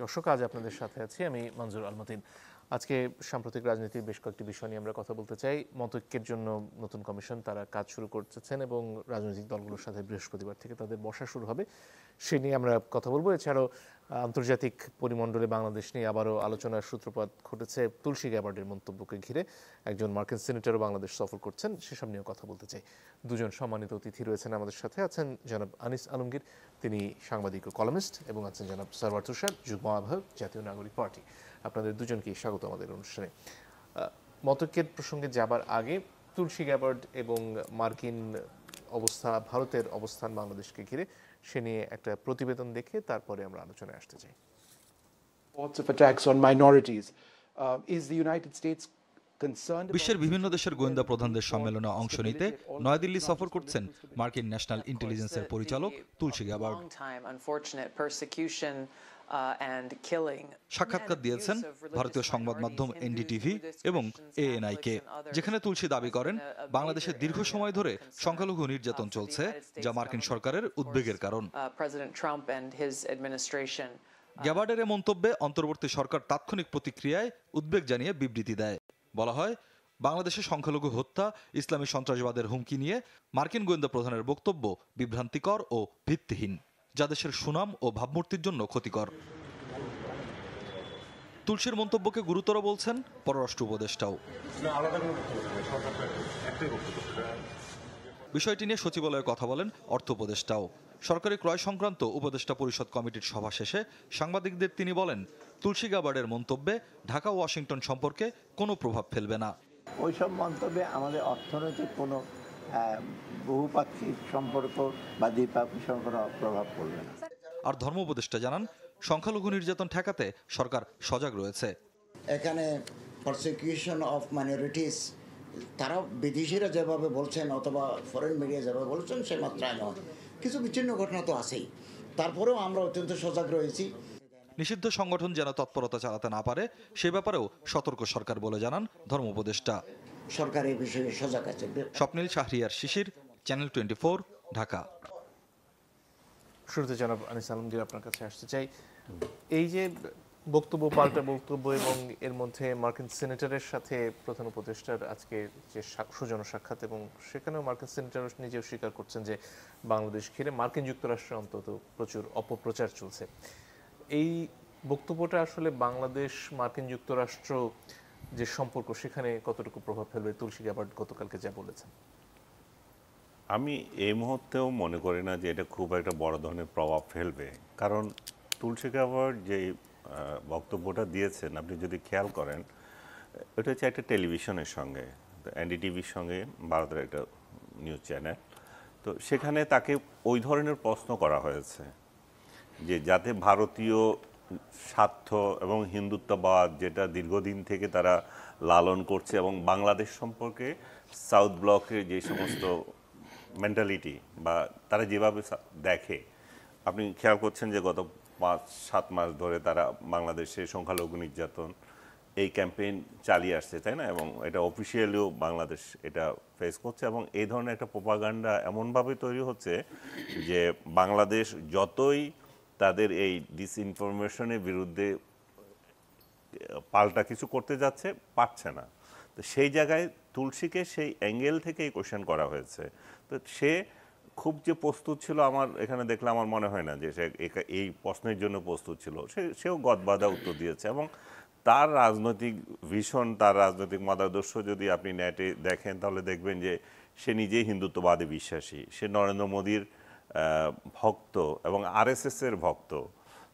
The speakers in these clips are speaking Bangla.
দর্শক, আজ আপনাদের সাথে আছি আমি মনজুর আল মতিন। আজকে সাম্প্রতিক রাজনীতির বেশ কয়েকটি বিষয় নিয়ে আমরা কথা বলতে চাই। মতৈক্যের জন্য নতুন কমিশন তারা কাজ শুরু করতেছেন এবং রাজনৈতিক দলগুলোর সাথে বৃহস্পতিবার থেকে তাদের বসা শুরু হবে, সে নিয়ে আমরা কথা বলবো। এছাড়াও আন্তর্জাতিক পরিমণ্ডলে বাংলাদেশ নিয়ে আবারও আলোচনার সূত্রপাত ঘটেছে তুলসী গ্যাবার্ডের মন্তব্যকে ঘিরে। একজন মার্কিন সিনেটরও বাংলাদেশ সফর করছেন, সেসব নিয়েও কথা বলতে চাই। দুজন সম্মানিত অতিথি রয়েছেন আমাদের সাথে। আছেন জনাব আনিস আলমগীর, তিনি সাংবাদিক ও কলামিস্ট, এবং আছেন জনাব সরওয়ার তুষার, যুগ্ম আহ্বায়ক, জাতীয় নাগরিক পার্টি। আপনাদের দুজনকেই স্বাগত আমাদের অনুষ্ঠানে। মতৈক্যের প্রসঙ্গে যাবার আগে তুলসী গ্যাবার্ড এবং মার্কিন অবস্থা, ভারতের অবস্থান বাংলাদেশকে ঘিরে, সে নিয়ে একটা প্রতিবেদন দেখে তারপরে আমরা আলোচনায় আসতে চাই। বিশ্বের বিভিন্ন দেশের গোয়েন্দা প্রধানদের সম্মেলনে অংশ নিতে নয়াদিল্লি সফর করছেন মার্কিন ন্যাশনাল ইন্টেলিজেন্সের পরিচালক তুলসী গ্যাবার্ড। সাক্ষাৎকার দিয়েছেন ভারতীয় সংবাদ মাধ্যম এনডিটিভি এবং এএনআই-কে, যেখানে তুলসী দাবি করেন বাংলাদেশে দীর্ঘ সময় ধরে সংখ্যালঘু নির্যাতন চলছে, যা মার্কিন সরকারের উদ্বেগের কারণ। গ্যাবার্ডের মন্তব্যে অন্তর্বর্তী সরকার তাৎক্ষণিক প্রতিক্রিয়ায় উদ্বেগ জানিয়ে বিবৃতি দেয়। বলা হয়, বাংলাদেশে সংখ্যালঘু হত্যা, ইসলামী সন্ত্রাসবাদের হুমকি নিয়ে মার্কিন গোয়েন্দা প্রধানের বক্তব্য বিভ্রান্তিকর ও ভিত্তিহীন, যা দেশের সুনাম ও ভাবমূর্তির জন্য ক্ষতিকর। তুলসীর মন্তব্যকে গুরুতর বলছেন পররাষ্ট্র উপদেষ্টাও। বিষয়টি নিয়ে সচিবালয়ে কথা বলেন অর্থ উপদেষ্টাও। সরকারি ক্রয় সংক্রান্ত উপদেষ্টা পরিষদ কমিটির সভা শেষে সাংবাদিকদের তিনি বলেন, তুলসী গ্যাবার্ডের মন্তব্যে ঢাকা ওয়াশিংটন সম্পর্কে কোনো প্রভাব ফেলবে না। ওইসব মন্তব্যে আমাদের অর্থনৈতিক কোনো বহুপাক্ষিক সম্পর্ক বা দ্বিপাক্ষিক সম্পর্ক প্রভাব পড়বে না। আর ধর্ম উপদেষ্টা জানান, সংখ্যালঘু নির্যাতন ঠেকাতে সরকার সজাগ রয়েছে। এখানে প্রসিকিউশন অফ মাইনরিটিস তারা বিদেশিরা যেভাবে বলছেন অথবা ফরেন মিডিয়া যেভাবে বলছেন সে মাত্রায় নয়, কিছু বিচ্ছিন্ন ঘটনা তো আছেই, তারপরেও আমরা অত্যন্ত সজাগ রয়েছি। নিষিদ্ধ সংগঠন যেন তৎপরতা চালাতে না পারে সে ব্যাপারেও সতর্ক সরকার বলে জানান ধর্ম উপদেষ্টা। সরকার এই বিষয়ে সজাগ আছে। স্বপ্নিল শাহরিয়ার শিশির, চ্যানেল 24, ঢাকা। শুরুতে জনাব আনিস আলমগীর, আপনার কাছে আসতে চাই। এই যে বক্তব্য, পাল্টা বক্তব্য, এবং এর মধ্যে মার্কিন সিনেটরের সাথে প্রধান উপদেষ্টার আজকে যে সৌজন্য সাক্ষাৎ, এবং সেখানেও মার্কিন সিনেটর নিজেও স্বীকার করছেন যে বাংলাদেশ ঘিরে মার্কিন যুক্তরাষ্ট্রে অন্তত প্রচুর অপপ্রচার চলছে। এই বক্তব্যটা আসলে বাংলাদেশ মার্কিন যুক্তরাষ্ট্র যে সম্পর্ক, সেখানে কতটুকু প্রভাব ফেলবে? তুলসী গ্যাবার্ড গতকালকে যা বলেছেন, আমি এই মুহূর্তেও মনে করি না যে এটা খুব একটা বড় ধরনের প্রভাব ফেলবে। কারণ তুলসী গ্যাবার্ড যে বক্তব্যটা দিয়েছেন, আপনি যদি খেয়াল করেন, এটা হচ্ছে একটা টেলিভিশনের সঙ্গে, এনডিটিভির সঙ্গে, ভারতের একটা নিউজ চ্যানেল। তো সেখানে তাকে ওই ধরনের প্রশ্ন করা হয়েছে যে যাতে ভারতীয় স্বার্থ এবং হিন্দুত্ববাদ, যেটা দীর্ঘদিন থেকে তারা লালন করছে, এবং বাংলাদেশ সম্পর্কে সাউথ ব্লকের যে সমস্ত মেন্টালিটি বা তারা যেভাবে দেখে, আপনি খেয়াল করছেন যে গত 5-7 মাস ধরে তারা বাংলাদেশে সংখ্যালঘু নির্যাতন এই ক্যাম্পেইন চালিয়ে আসছে, তাই না? এবং এটা অফিসিয়ালিও বাংলাদেশ এটা ফেস করছে, এবং এই ধরনের একটা প্রোপাগান্ডা এমনভাবে তৈরি হচ্ছে যে বাংলাদেশ যতই তাদের এই ডিসইনফরমেশনের বিরুদ্ধে পাল্টা কিছু করতে যাচ্ছে, পারছে না। তো সেই জায়গায় তুলসীকে সেই অ্যাঙ্গেল থেকেই কোশ্চেন করা হয়েছে। তো সে খুব যে প্রস্তুত ছিল, আমার এখানে দেখলে আমার মনে হয় না যে সে এই প্রশ্নের জন্য প্রস্তুত ছিল। সেও গদবাধা উত্তর দিয়েছে, এবং তার রাজনৈতিক ভিশন, তার রাজনৈতিক মতাদর্শ যদি আপনি নেটে দেখেন তাহলে দেখবেন যে সে নিজেই হিন্দুত্ববাদে বিশ্বাসী, সে নরেন্দ্র মোদীর ভক্ত এবং আরএসএসের ভক্ত।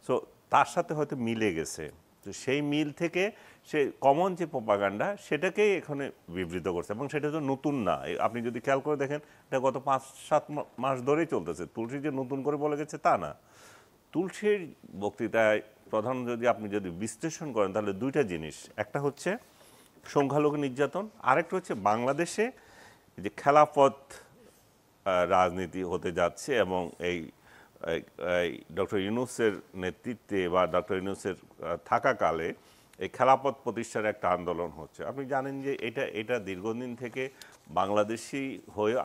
সো তার সাথে হয়তো মিলে গেছে। তো সেই মিল থেকে সে কমন যে প্রোপাগান্ডা, সেটাকেই এখানে বিবৃত করছে, এবং সেটা তো নতুন না। আপনি যদি খেয়াল করে দেখেন, এটা গত 5-7 মাস ধরেই চলতেছে। তুলসী যে নতুন করে বলে গেছে তা না। তুলসীর বক্তৃতায় প্রধান আপনি যদি বিশ্লেষণ করেন তাহলে দুইটা জিনিস, একটা হচ্ছে সংখ্যালঘু নির্যাতন, আরেকটা হচ্ছে বাংলাদেশে যে খেলাফত রাজনীতি হতে যাচ্ছে, এবং এই ডক্টর ইউনূসের নেতৃত্বে বা ডক্টর ইউনূসের থাকাকালে এই খেলাফত প্রতিষ্ঠার একটা আন্দোলন হচ্ছে। আপনি জানেন যে এটা দীর্ঘদিন থেকে বাংলাদেশি হয়ে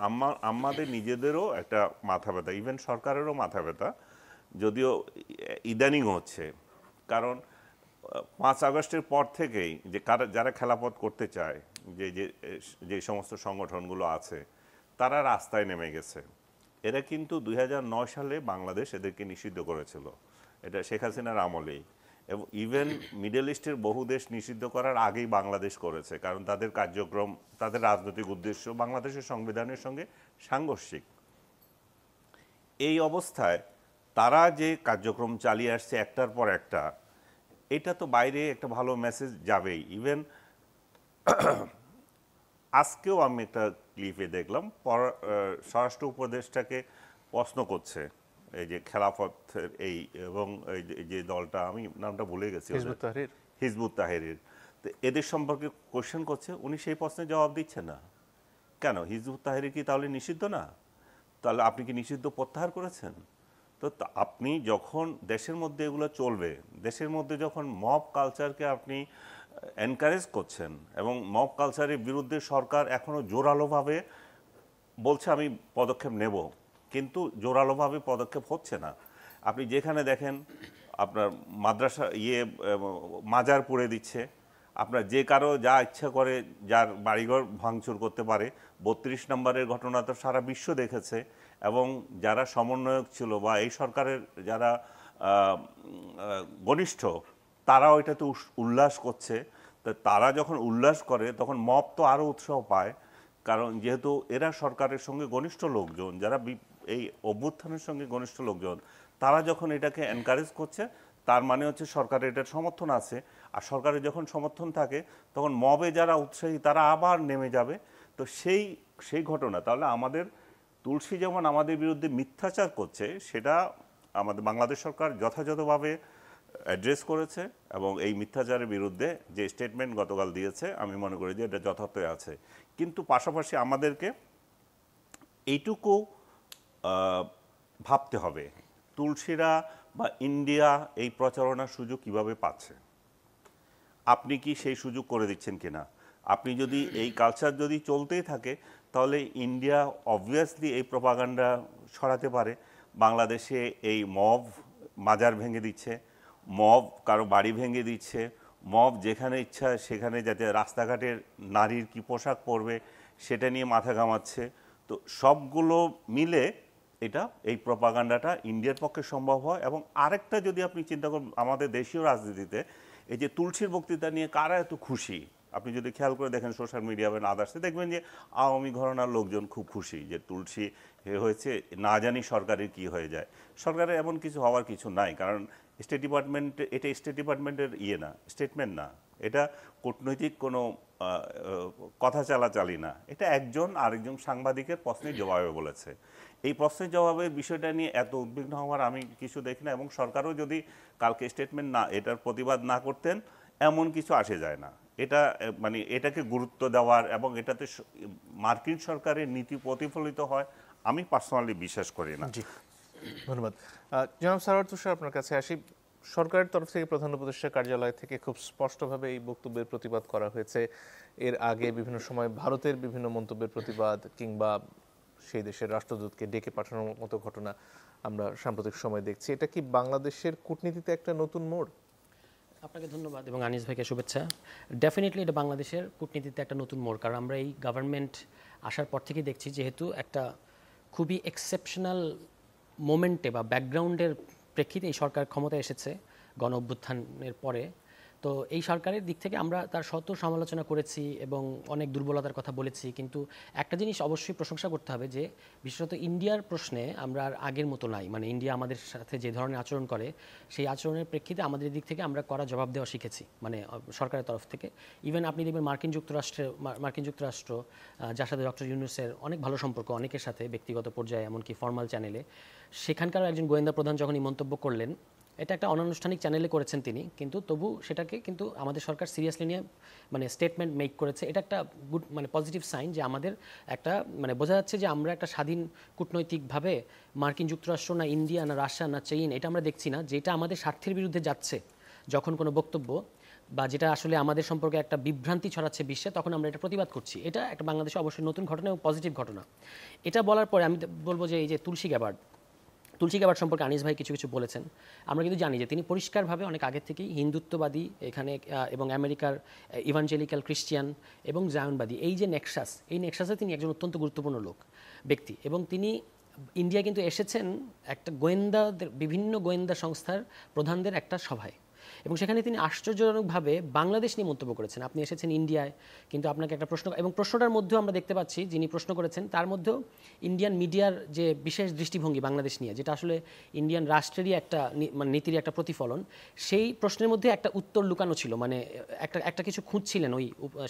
আমাদের নিজেদেরও একটা মাথা ব্যথা, ইভেন সরকারেরও মাথা ব্যথা, যদিও ইদানিং হচ্ছে। কারণ 5 আগস্টের পর থেকেই যে যারা খেলাপথ করতে চায়, যে সমস্ত সংগঠনগুলো আছে, তারা রাস্তায় নেমে গেছে। এরা কিন্তু 2009 সালে বাংলাদেশ এদেরকে নিষিদ্ধ করেছিল, এটা শেখ হাসিনার আমলেই। এবং ইভেন মিডল ইস্টের বহু দেশ নিষিদ্ধ করার আগেই বাংলাদেশ করেছে, কারণ তাদের কার্যক্রম, তাদের রাজনৈতিক উদ্দেশ্য বাংলাদেশের সংবিধানের সঙ্গে সাংঘর্ষিক। এই অবস্থায় তারা যে কার্যক্রম চালিয়ে আসছে একটার পর একটা, এটা তো বাইরে একটা ভালো মেসেজ যাবেই। ইভেন আজকেও আমি একটা ক্লিপে দেখলাম স্বরাষ্ট্র উপদেষ্টাকে প্রশ্ন করছে এই যে খেলাফতের এই এবং এই যে দলটা, আমি নামটা ভুলে গেছি, হিজবুত তাহরির, তো এদের সম্পর্কে কোশ্চেন করছে, উনি সেই প্রশ্নের জবাব দিচ্ছেন না। কেন? হিজবুত তাহরির কি তাহলে নিষিদ্ধ না? তাহলে আপনি কি নিষিদ্ধ প্রত্যাহার করেছেন? তো আপনি যখন দেশের মধ্যে এগুলো চলবে, দেশের মধ্যে যখন মব কালচারকে আপনি এনকারেজ করছেন এবং মব কালচারের বিরুদ্ধে সরকার এখনও জোরালোভাবে বলছে আমি পদক্ষেপ নেব, কিন্তু জোরালোভাবে পদক্ষেপ হচ্ছে না। আপনি যেখানে দেখেন আপনার মাদ্রাসা মাজার পুড়ে দিচ্ছে, আপনার যে কারো যা ইচ্ছা করে যার বাড়িঘর ভাঙচুর করতে পারে। 32 নম্বরের ঘটনা তো সারা বিশ্ব দেখেছে, এবং যারা সমন্বয়ক ছিল বা এই সরকারের যারা ঘনিষ্ঠ, তারাও এটাতে উল্লাস করছে। তো তারা যখন উল্লাস করে তখন মব তো আরও উৎসাহ পায়, কারণ যেহেতু এরা সরকারের সঙ্গে ঘনিষ্ঠ লোকজন, যারা এই অভ্যুত্থানের সঙ্গে ঘনিষ্ঠ লোকজন, তারা যখন এটাকে এনকারেজ করছে, তার মানে হচ্ছে সরকারের এটার সমর্থন আছে। আর সরকারের যখন সমর্থন থাকে তখন মবে যারা উৎসাহী তারা আবার নেমে যাবে। তো সেই ঘটনা, তাহলে আমাদের তুলসী যেমন আমাদের বিরুদ্ধে মিথ্যাচার করছে, সেটা আমাদের বাংলাদেশ সরকার যথাযথভাবে অ্যাড্রেস করেছে, এবং এই মিথ্যাচারের বিরুদ্ধে যে স্টেটমেন্ট গতকাল দিয়েছে, আমি মনে করি যে এটা যথার্থ আছে। কিন্তু পাশাপাশি আমাদেরকে এইটুকু ভাবতে হবে, তুলসীরা বা ইন্ডিয়া এই প্রচারণার সুযোগ কিভাবে পাচ্ছে, আপনি কি সেই সুযোগ করে দিচ্ছেন কিনা? আপনি যদি এই কালচার যদি চলতেই থাকে, তাহলে ইন্ডিয়া অবভিয়াসলি এই প্রপাগান্ডা ছড়াতে পারে। বাংলাদেশে এই মব মাজার ভেঙে দিচ্ছে, মব কারো বাড়ি ভেঙে দিচ্ছে, মব যেখানে ইচ্ছা সেখানে যাতে রাস্তাঘাটের নারীর কি পোশাক পরবে সেটা নিয়ে মাথা ঘামাচ্ছে। তো সবগুলো মিলে এই প্রপাগান্ডাটা ইন্ডিয়ার পক্ষে সম্ভব হয়। এবং আরেকটা যদি আপনি চিন্তা করেন, আমাদের দেশীয় রাজনীতিতে এই যে তুলসীর বক্তৃতা নিয়ে কারা এত খুশি, আপনি যদি খেয়াল করে দেখেন সোশ্যাল মিডিয়া বা আদার্সে, দেখবেন যে আওয়ামী ঘরানার লোকজন খুব খুশি যে তুলসী হয়েছে, না জানি সরকারের কি হয়ে যায়। সরকারের এমন কিছু হওয়ার কিছু নাই, কারণ স্টেট ডিপার্টমেন্টের না, স্টেটমেন্ট না, এটা কূটনৈতিক কোনো কথা চালাচালি না, এটা একজন আরেকজন সাংবাদিকের প্রশ্নের জবাবে বলেছে। এই প্রশ্নের জবাবের বিষয়টা নিয়ে এত উদ্বিগ্ন হওয়ার আমি কিছু দেখি না, এবং সরকারও যদি কালকে স্টেটমেন্ট না, এটার প্রতিবাদ না করতেন, এমন কিছু আসে যায় না। এটা মানে এটাকে গুরুত্ব দেওয়ার এবং এটাতে মার্কিন সরকারের নীতি প্রতিফলিত হয়, আমি পার্সোনালি বিশ্বাস করি না। ধন্যবাদ। জনাব সারোয়ার তুষার, আপনার কাছে আসি। সরকারের তরফ থেকে প্রধান উপদেষ্টার কার্যালয় থেকে খুব স্পষ্টভাবে এই বক্তব্যের প্রতিবাদ করা হয়েছে। এর আগে বিভিন্ন সময় ভারতের বিভিন্ন মন্তব্যের প্রতিবাদ কিংবা সেই দেশের রাষ্ট্রদূতকে ডেকে পাঠানোর মতো ঘটনা আমরা সাম্প্রতিক সময় দেখছি। এটা কি বাংলাদেশের কূটনীতিতে একটা নতুন মোড়? আপনাকে ধন্যবাদ এবং আনিস ভাইকে শুভেচ্ছা। ডেফিনেটলি এটা বাংলাদেশের কূটনীতিতে একটা নতুন মোড়, কারণ আমরা এই গভর্নমেন্ট আসার পর থেকেই দেখছি, যেহেতু একটা খুবই এক্সেপশনাল মোমেন্টে বা ব্যাকগ্রাউন্ডের প্রেক্ষিতে এই সরকার ক্ষমতায় এসেছে গণ অভ্যুত্থানের পরে। তো এই সরকারের দিক থেকে আমরা তার শত সমালোচনা করেছি এবং অনেক দুর্বলতার কথা বলেছি, কিন্তু একটা জিনিস অবশ্যই প্রশংসা করতে হবে যে বিশেষত ইন্ডিয়ার প্রশ্নে আমরা আর আগের মতো নাই। মানে ইন্ডিয়া আমাদের সাথে যে ধরনের আচরণ করে, সেই আচরণের প্রেক্ষিতে আমাদের দিক থেকে আমরা কড়া জবাব দেওয়া শিখেছি, মানে সরকারের তরফ থেকে। ইভেন আপনি দেখবেন মার্কিন যুক্তরাষ্ট্র যার সাথে ডক্টর ইউনূসের অনেক ভালো সম্পর্ক, অনেকের সাথে ব্যক্তিগত পর্যায়ে এমনকি ফর্মাল চ্যানেলে, সেখানকার একজন গোয়েন্দা প্রধান যখন এই মন্তব্য করলেন, এটা একটা অনানুষ্ঠানিক চ্যানেলে করেছেন তিনি, কিন্তু তবু সেটাকে কিন্তু আমাদের সরকার সিরিয়াসলি নিয়ে মানে স্টেটমেন্ট মেক করেছে। এটা একটা গুড মানে পজিটিভ সাইন যে আমাদের একটা মানে বোঝা যাচ্ছে যে আমরা একটা স্বাধীন কূটনৈতিকভাবে মার্কিন যুক্তরাষ্ট্র না ইন্ডিয়া না রাশিয়া না চীন এটা আমরা দেখছি না, যেটা আমাদের স্বার্থের বিরুদ্ধে যাচ্ছে যখন কোনো বক্তব্য বা যেটা আসলে আমাদের সম্পর্কে একটা বিভ্রান্তি ছড়াচ্ছে বিশ্বে, তখন আমরা এটা প্রতিবাদ করছি। এটা একটা বাংলাদেশে অবশ্যই নতুন ঘটনা এবং পজিটিভ ঘটনা। এটা বলার পরে আমি বলবো যে এই যে তুলসী গ্যাবার্ড, তুলসী গ্যাবার্ড সম্পর্কে আনিস ভাই কিছু কিছু বলেছেন। আমরা কিন্তু জানি যে তিনি পরিষ্কারভাবে অনেক আগে থেকেই হিন্দুত্ববাদী এখানে এবং আমেরিকার ইভাঞ্জেলিক্যাল ক্রিশ্চিয়ান এবং জায়নবাদী এই যে নেক্সাস, এই নেক্সাসে তিনি একজন অত্যন্ত গুরুত্বপূর্ণ ব্যক্তি এবং তিনি ইন্ডিয়া কিন্তু এসেছেন একটা বিভিন্ন গোয়েন্দা সংস্থার প্রধানদের একটা সভায় এবং সেখানে তিনি আশ্চর্যজনকভাবে বাংলাদেশ নিয়ে মন্তব্য করেছেন। আপনি এসেছেন ইন্ডিয়ায়, কিন্তু আপনাকে একটা প্রশ্ন, এবং প্রশ্নটার মধ্যেও আমরা দেখতে পাচ্ছি যিনি প্রশ্ন করেছেন তার মধ্যেও ইন্ডিয়ান মিডিয়ার যে বিশেষ দৃষ্টিভঙ্গি বাংলাদেশ নিয়ে, যেটা আসলে ইন্ডিয়ান রাষ্ট্রেরই একটা মানে নীতির একটা প্রতিফলন, সেই প্রশ্নের মধ্যে একটা উত্তর লুকানো ছিল, মানে একটা কিছু খুঁজছিলেন ওই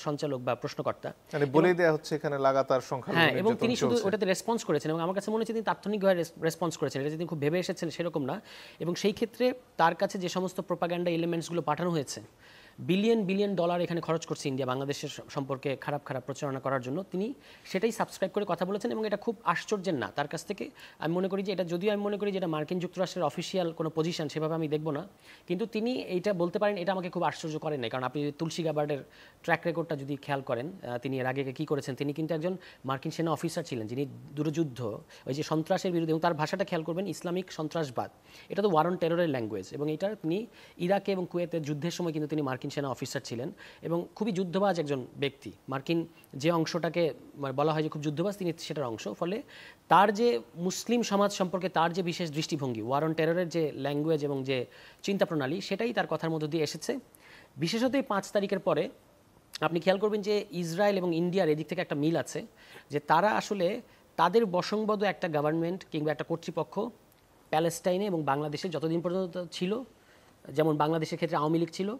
সঞ্চালক বা প্রশ্নকর্তা, মানে বলে দেয়া হচ্ছে এখানে লাগাতার সংখ্যা। হ্যাঁ, এবং তিনি শুধু ওটাতে রেসপন্স করেছেন এবং আমার কাছে মনে হচ্ছে তিনি তাৎক্ষণিকভাবে রেসপন্স করেছেন, এটা যে তিনি খুব ভেবে এসেছেন সেরকম না। এবং সেই ক্ষেত্রে তার কাছে যে সমস্ত প্রোপাগান্ডা এলিমেন্টসগুলো পাঠানো হয়েছে, বিলিয়ন ডলার এখানে খরচ করছে ইন্ডিয়া বাংলাদেশের সম্পর্কে খারাপ প্রচারণা করার জন্য, তিনি সেটাই সাবস্ক্রাইব করে কথা বলেছেন এবং এটা খুব আশ্চর্যের না তার কাছ থেকে। আমি মনে করি যে এটা, যদিও আমি মনে করি যে এটা মার্কিন যুক্তরাষ্ট্রের অফিসিয়াল কোনো পজিশন সেভাবে আমি দেখব না, কিন্তু তিনি এইটা বলতে পারেন, এটা আমাকে খুব আশ্চর্য করেন নাই। কারণ আপনি তুলসী গ্যাবার্ডের ট্র্যাক রেকর্ডটা যদি খেয়াল করেন, তিনি এর আগে কী করেছেন, তিনি কিন্তু একজন মার্কিন সেনা অফিসার ছিলেন যিনি দূরযুদ্ধ, ওই যে সন্ত্রাসের বিরুদ্ধে, এবং তার ভাষাটা খেয়াল করবেন ইসলামিক সন্ত্রাসবাদ, এটা তো ওয়ার অন টেররের ল্যাঙ্গুয়েজ, এবং এটা তিনি ইরাকে এবং কুয়েতের যুদ্ধের সময় কিন্তু তিনি মার্কিন সেনা অফিসার ছিলেন এবং খুবই যুদ্ধবাজ একজন ব্যক্তি। মার্কিন যে অংশটাকে বলা হয় যে খুব যুদ্ধবাজ, তিনি সেটার অংশ। ফলে তার যে মুসলিম সমাজ সম্পর্কে তার যে বিশেষ দৃষ্টিভঙ্গি, ওয়ার অন টেররের যে ল্যাঙ্গুয়েজ এবং যে চিন্তা প্রণালী, সেটাই তার কথার মধ্য দিয়ে এসেছে। বিশেষত এই 5 তারিখের পরে আপনি খেয়াল করবেন যে ইসরায়েল এবং ইন্ডিয়ার এদিক থেকে একটা মিল আছে, যে তারা আসলে তাদের বশংবদ একটা গভর্নমেন্ট কিংবা একটা কর্তৃপক্ষ প্যালেস্টাইনে এবং বাংলাদেশে যতদিন পর্যন্ত ছিল, যেমন বাংলাদেশের ক্ষেত্রে আওয়ামী লীগ ছিল,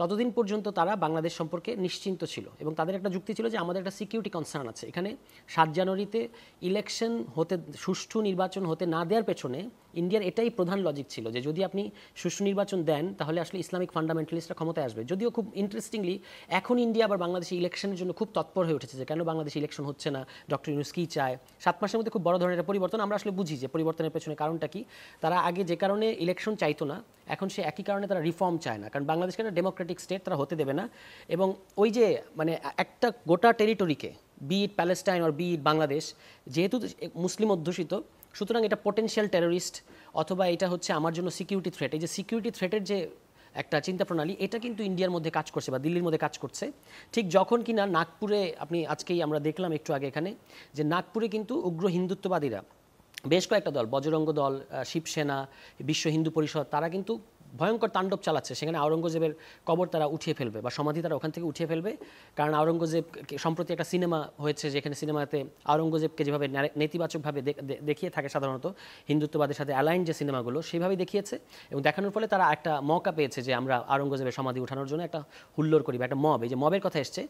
ততদিন পর্যন্ত তারা বাংলাদেশ সম্পর্কে নিশ্চিন্ত ছিল এবং তাদের একটা যুক্তি ছিল যে আমাদের একটা সিকিউরিটি কনসার্ন আছে। এখানে 7 জানুয়ারিতে ইলেকশন হতে, সুষ্ঠু নির্বাচন হতে না দেওয়ার পেছনে ইন্ডিয়ার এটাই প্রধান লজিক ছিল যে যদি আপনি সুষ্ঠু নির্বাচন দেন তাহলে আসলে ইসলামিক ফান্ডামেন্টালিস্টরা ক্ষমতায় আসবে। যদিও খুব ইন্টারেস্টিংলি এখন ইন্ডিয়া আবার বাংলাদেশে ইলেকশনের জন্য খুব তৎপর হয়ে উঠেছে যে কেন বাংলাদেশে ইলেকশন হচ্ছে না, ডক্টর ইউনূস কী চায়। 7 মাসের মধ্যে খুব বড় ধরনের একটা পরিবর্তন। আমরা আসলে বুঝি যে পরিবর্তনের পেছনে কারণটা কি। তারা আগে যে কারণে ইলেকশন চাইতো না, এখন সে একই কারণে তারা রিফর্ম চায় না, কারণ বাংলাদেশকে একটা ডেমোক্রেটিক স্টেট তারা হতে দেবে না। এবং ওই যে মানে একটা গোটা টেরিটরিকে, be it Palestine or be it Bangladesh, যেহেতু মুসলিম অধ্যুষিত, সুতরাং এটা পোটেনশিয়াল টেররিস্ট অথবা এটা হচ্ছে আমার জন্য সিকিউরিটি থ্রেট। এই যে সিকিউরিটি থ্রেটের যে একটা চিন্তা প্রণালী, এটা কিন্তু ইন্ডিয়ার মধ্যে কাজ করছে বা দিল্লির মধ্যে কাজ করছে। ঠিক যখন কিনা নাগপুরে, আপনি আজকেই আমরা দেখলাম একটু আগে এখানে, যে নাগপুরে কিন্তু উগ্র হিন্দুত্ববাদীরা বেশ কয়েকটা দল, বজরঙ্গ দল, শিবসেনা, বিশ্ব হিন্দু পরিষদ, তারা কিন্তু ভয়ঙ্কর তাণ্ডব চালাচ্ছে। সেখানে আওরঙ্গজেবের কবর তারা উঠিয়ে ফেলবে বা সমাধি তারা ওখান থেকে উঠিয়ে ফেলবে। কারণ আওরঙ্গজেব, সম্প্রতি একটা সিনেমা হয়েছে যেখানে সিনেমাতে আওরঙ্গজেবকে যেভাবে নেতিবাচকভাবে দেখিয়ে থাকে সাধারণত হিন্দুত্ববাদের সাথে অ্যালাইন যে সিনেমাগুলো, সেইভাবেই দেখিয়েছে এবং দেখানোর ফলে তারা একটা মৌকা পেয়েছে যে আমরা আওরঙ্গজেবের সমাধি উঠানোর জন্য একটা হুল্লোড় করি বা একটা মব। এই যে মবের কথা এসছে,